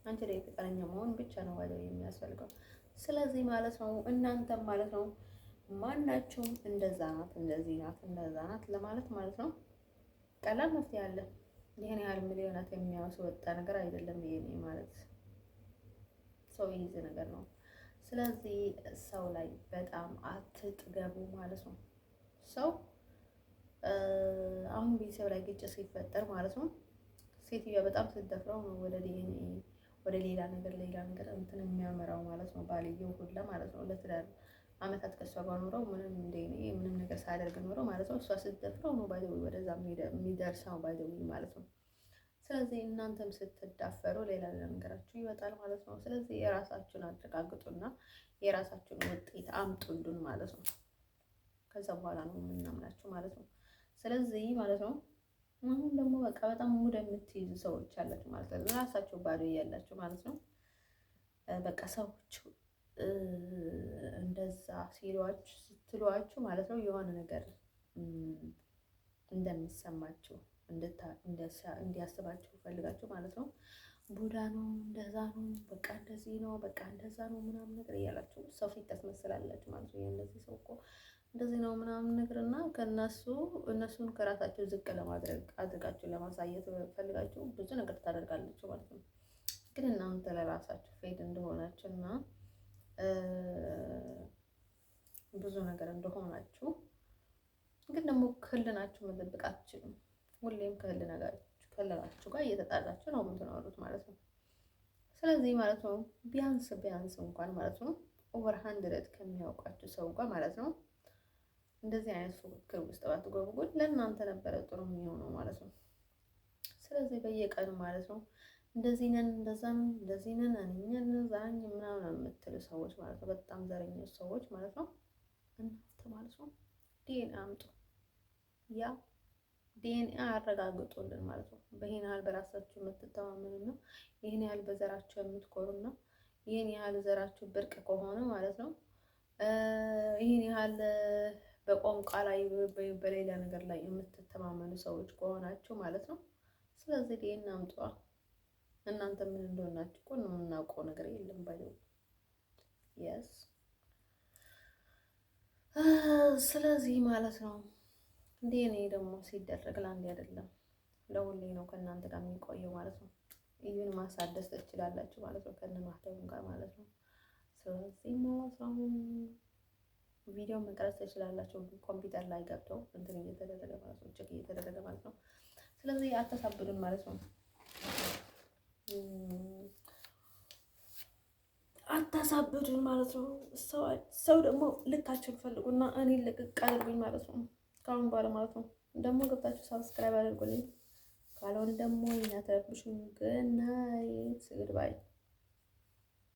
አንቺ ላይ ፈቃደኛ መሆን ብቻ ነው ባይደው የሚያስፈልገው። ስለዚህ ማለት ነው እናንተም ማለት ነው ማናችሁም እንደዛ ናት እንደዚህ ናት እንደዛ ናት ለማለት ማለት ነው ቀላል መፍትሄ አለ። ይሄን ያህል ሚሊዮናት የሚያስወጣ ነገር አይደለም። ይሄ ማለት ሰው ይይዝ ነገር ነው። ስለዚህ ሰው ላይ በጣም አትጥገቡ ማለት ነው። ሰው አሁን ቤተሰብ ላይ ግጭት ሲፈጠር ማለት ነው ሴትዮዋ በጣም ስትደፍረው ነው ወደ ዲኤንኤ ወደ ሌላ ነገር እንትን የሚያመራው ማለት ነው። ባልየው ሁላ ማለት ነው ለትዳር አመታት ከሷ ጋር ኖረው ምንም ነገር ሳያደርግ ኖረው ማለት ነው እሷ ስትደፍረው ነው ባይደው ወደዛ የሚደርሰው ባይደው ማለት ነው። ስለዚህ እናንተም ስትዳፈሩ ሌላ ነገራችሁ ይወጣል ማለት ነው። ስለዚህ የራሳችሁን አረጋግጡና የራሳችሁን ውጤት አምጡልን ማለት ነው። ከዛ በኋላ ነው የምናምናችሁ ማለት ነው። ስለዚህ ማለት ነው አሁን ደግሞ በቃ በጣም ሙድ የምትይዙ ሰዎች አላችሁ ማለት ነው። ራሳችሁ ባዶ እያላችሁ ማለት ነው በቃ ሰዎች እንደዛ ስትሏችሁ ማለት ነው የሆነ ነገር እንደሚሰማችሁ እንዲያስባችሁ ፈልጋችሁ ማለት ነው ቡዳ ነው እንደዛ ነው በቃ እንደዚህ ነው በቃ እንደዛ ነው ምናምን ነገር እያላችሁ ሰው ፊት ታስመስላላችሁ ማለት ነው። የእነዚህ ሰው እኮ እንደዚህ ነው ምናምን ነገር እና እነሱን ከራሳቸው ዝቅ ለማድረግ አድርጋችሁ ለማሳየት ፈልጋችሁ ብዙ ነገር ታደርጋላችሁ ማለት ነው። ግን እናንተ ለራሳችሁ ፌድ እንደሆናችሁ እና ብዙ ነገር እንደሆናችሁ ግን ደግሞ ክልናችሁ መደበቅ አትችሉም። ሁሌም ከህልናችሁ ጋር እየተጣላችሁ ነው የምትኖሩት ማለት ነው። ስለዚህ ማለት ነው ቢያንስ እንኳን ማለት ነው ኦቨር 100 ከሚያውቃችሁ ሰው ጋር ማለት ነው እንደዚህ አይነት ፉክክር ውስጥ ባትገቡ ለእናንተ ነበረ ጥሩ የሚሆነው ማለት ነው። ስለዚህ በየቀኑ ማለት ነው እንደዚህ ነን እንደዛ ነን እንደዚህ ነን እኛን ዛኝ ምናምን የምትሉ ሰዎች ማለት ነው በጣም ዘረኞች ሰዎች ማለት ነው እናንተ ማለት ነው ዲኤንኤ አምጡ፣ ያ ዲኤንኤ አረጋግጡልን ማለት ነው። በይሄን ያህል በራሳችሁ የምትተማመኑና ይሄን ያህል በዘራችሁ የምትኮሩና ይህን ያህል ዘራችሁ ብርቅ ከሆነ ማለት ነው ይህን ያህል በቋንቋ ላይ በሌላ ነገር ላይ የምትተማመኑ ሰዎች ከሆናችሁ ማለት ነው። ስለዚህ ዲኤንኤ አምጧ። እናንተ ምን እንደሆናችሁ እኮ ነው የምናውቀው ነገር የለም ባይው የስ ስለዚህ ማለት ነው ዲኤንኤ ደግሞ ሲደረግ ለአንዴ አይደለም ለሁሌ ነው ከእናንተ ጋር የሚቆየው ማለት ነው። ኢቭን ማሳደስ ትችላላችሁ ማለት ነው ከነ ማህተሙ ጋር ማለት ነው። ስለዚህ ማለት ነው ቪዲዮ መቅረጽ ትችላላችሁ ኮምፒውተር ላይ ገብተው እንትን እየተደረገ ማለት ነው ቼክ እየተደረገ ማለት ነው። ስለዚህ አታሳብዱን ማለት ነው። አታሳብዱን ማለት ነው። ሰው ደግሞ ልካችሁን ፈልጉና እኔን ልቅቅ አድርጉኝ ማለት ነው። ካሁን በኋላ ማለት ነው ደግሞ ገብታችሁ ሳብስክራይብ አድርጉልኝ። ካልሆነ ደግሞ እናተብሹን ግናይት ግድባይ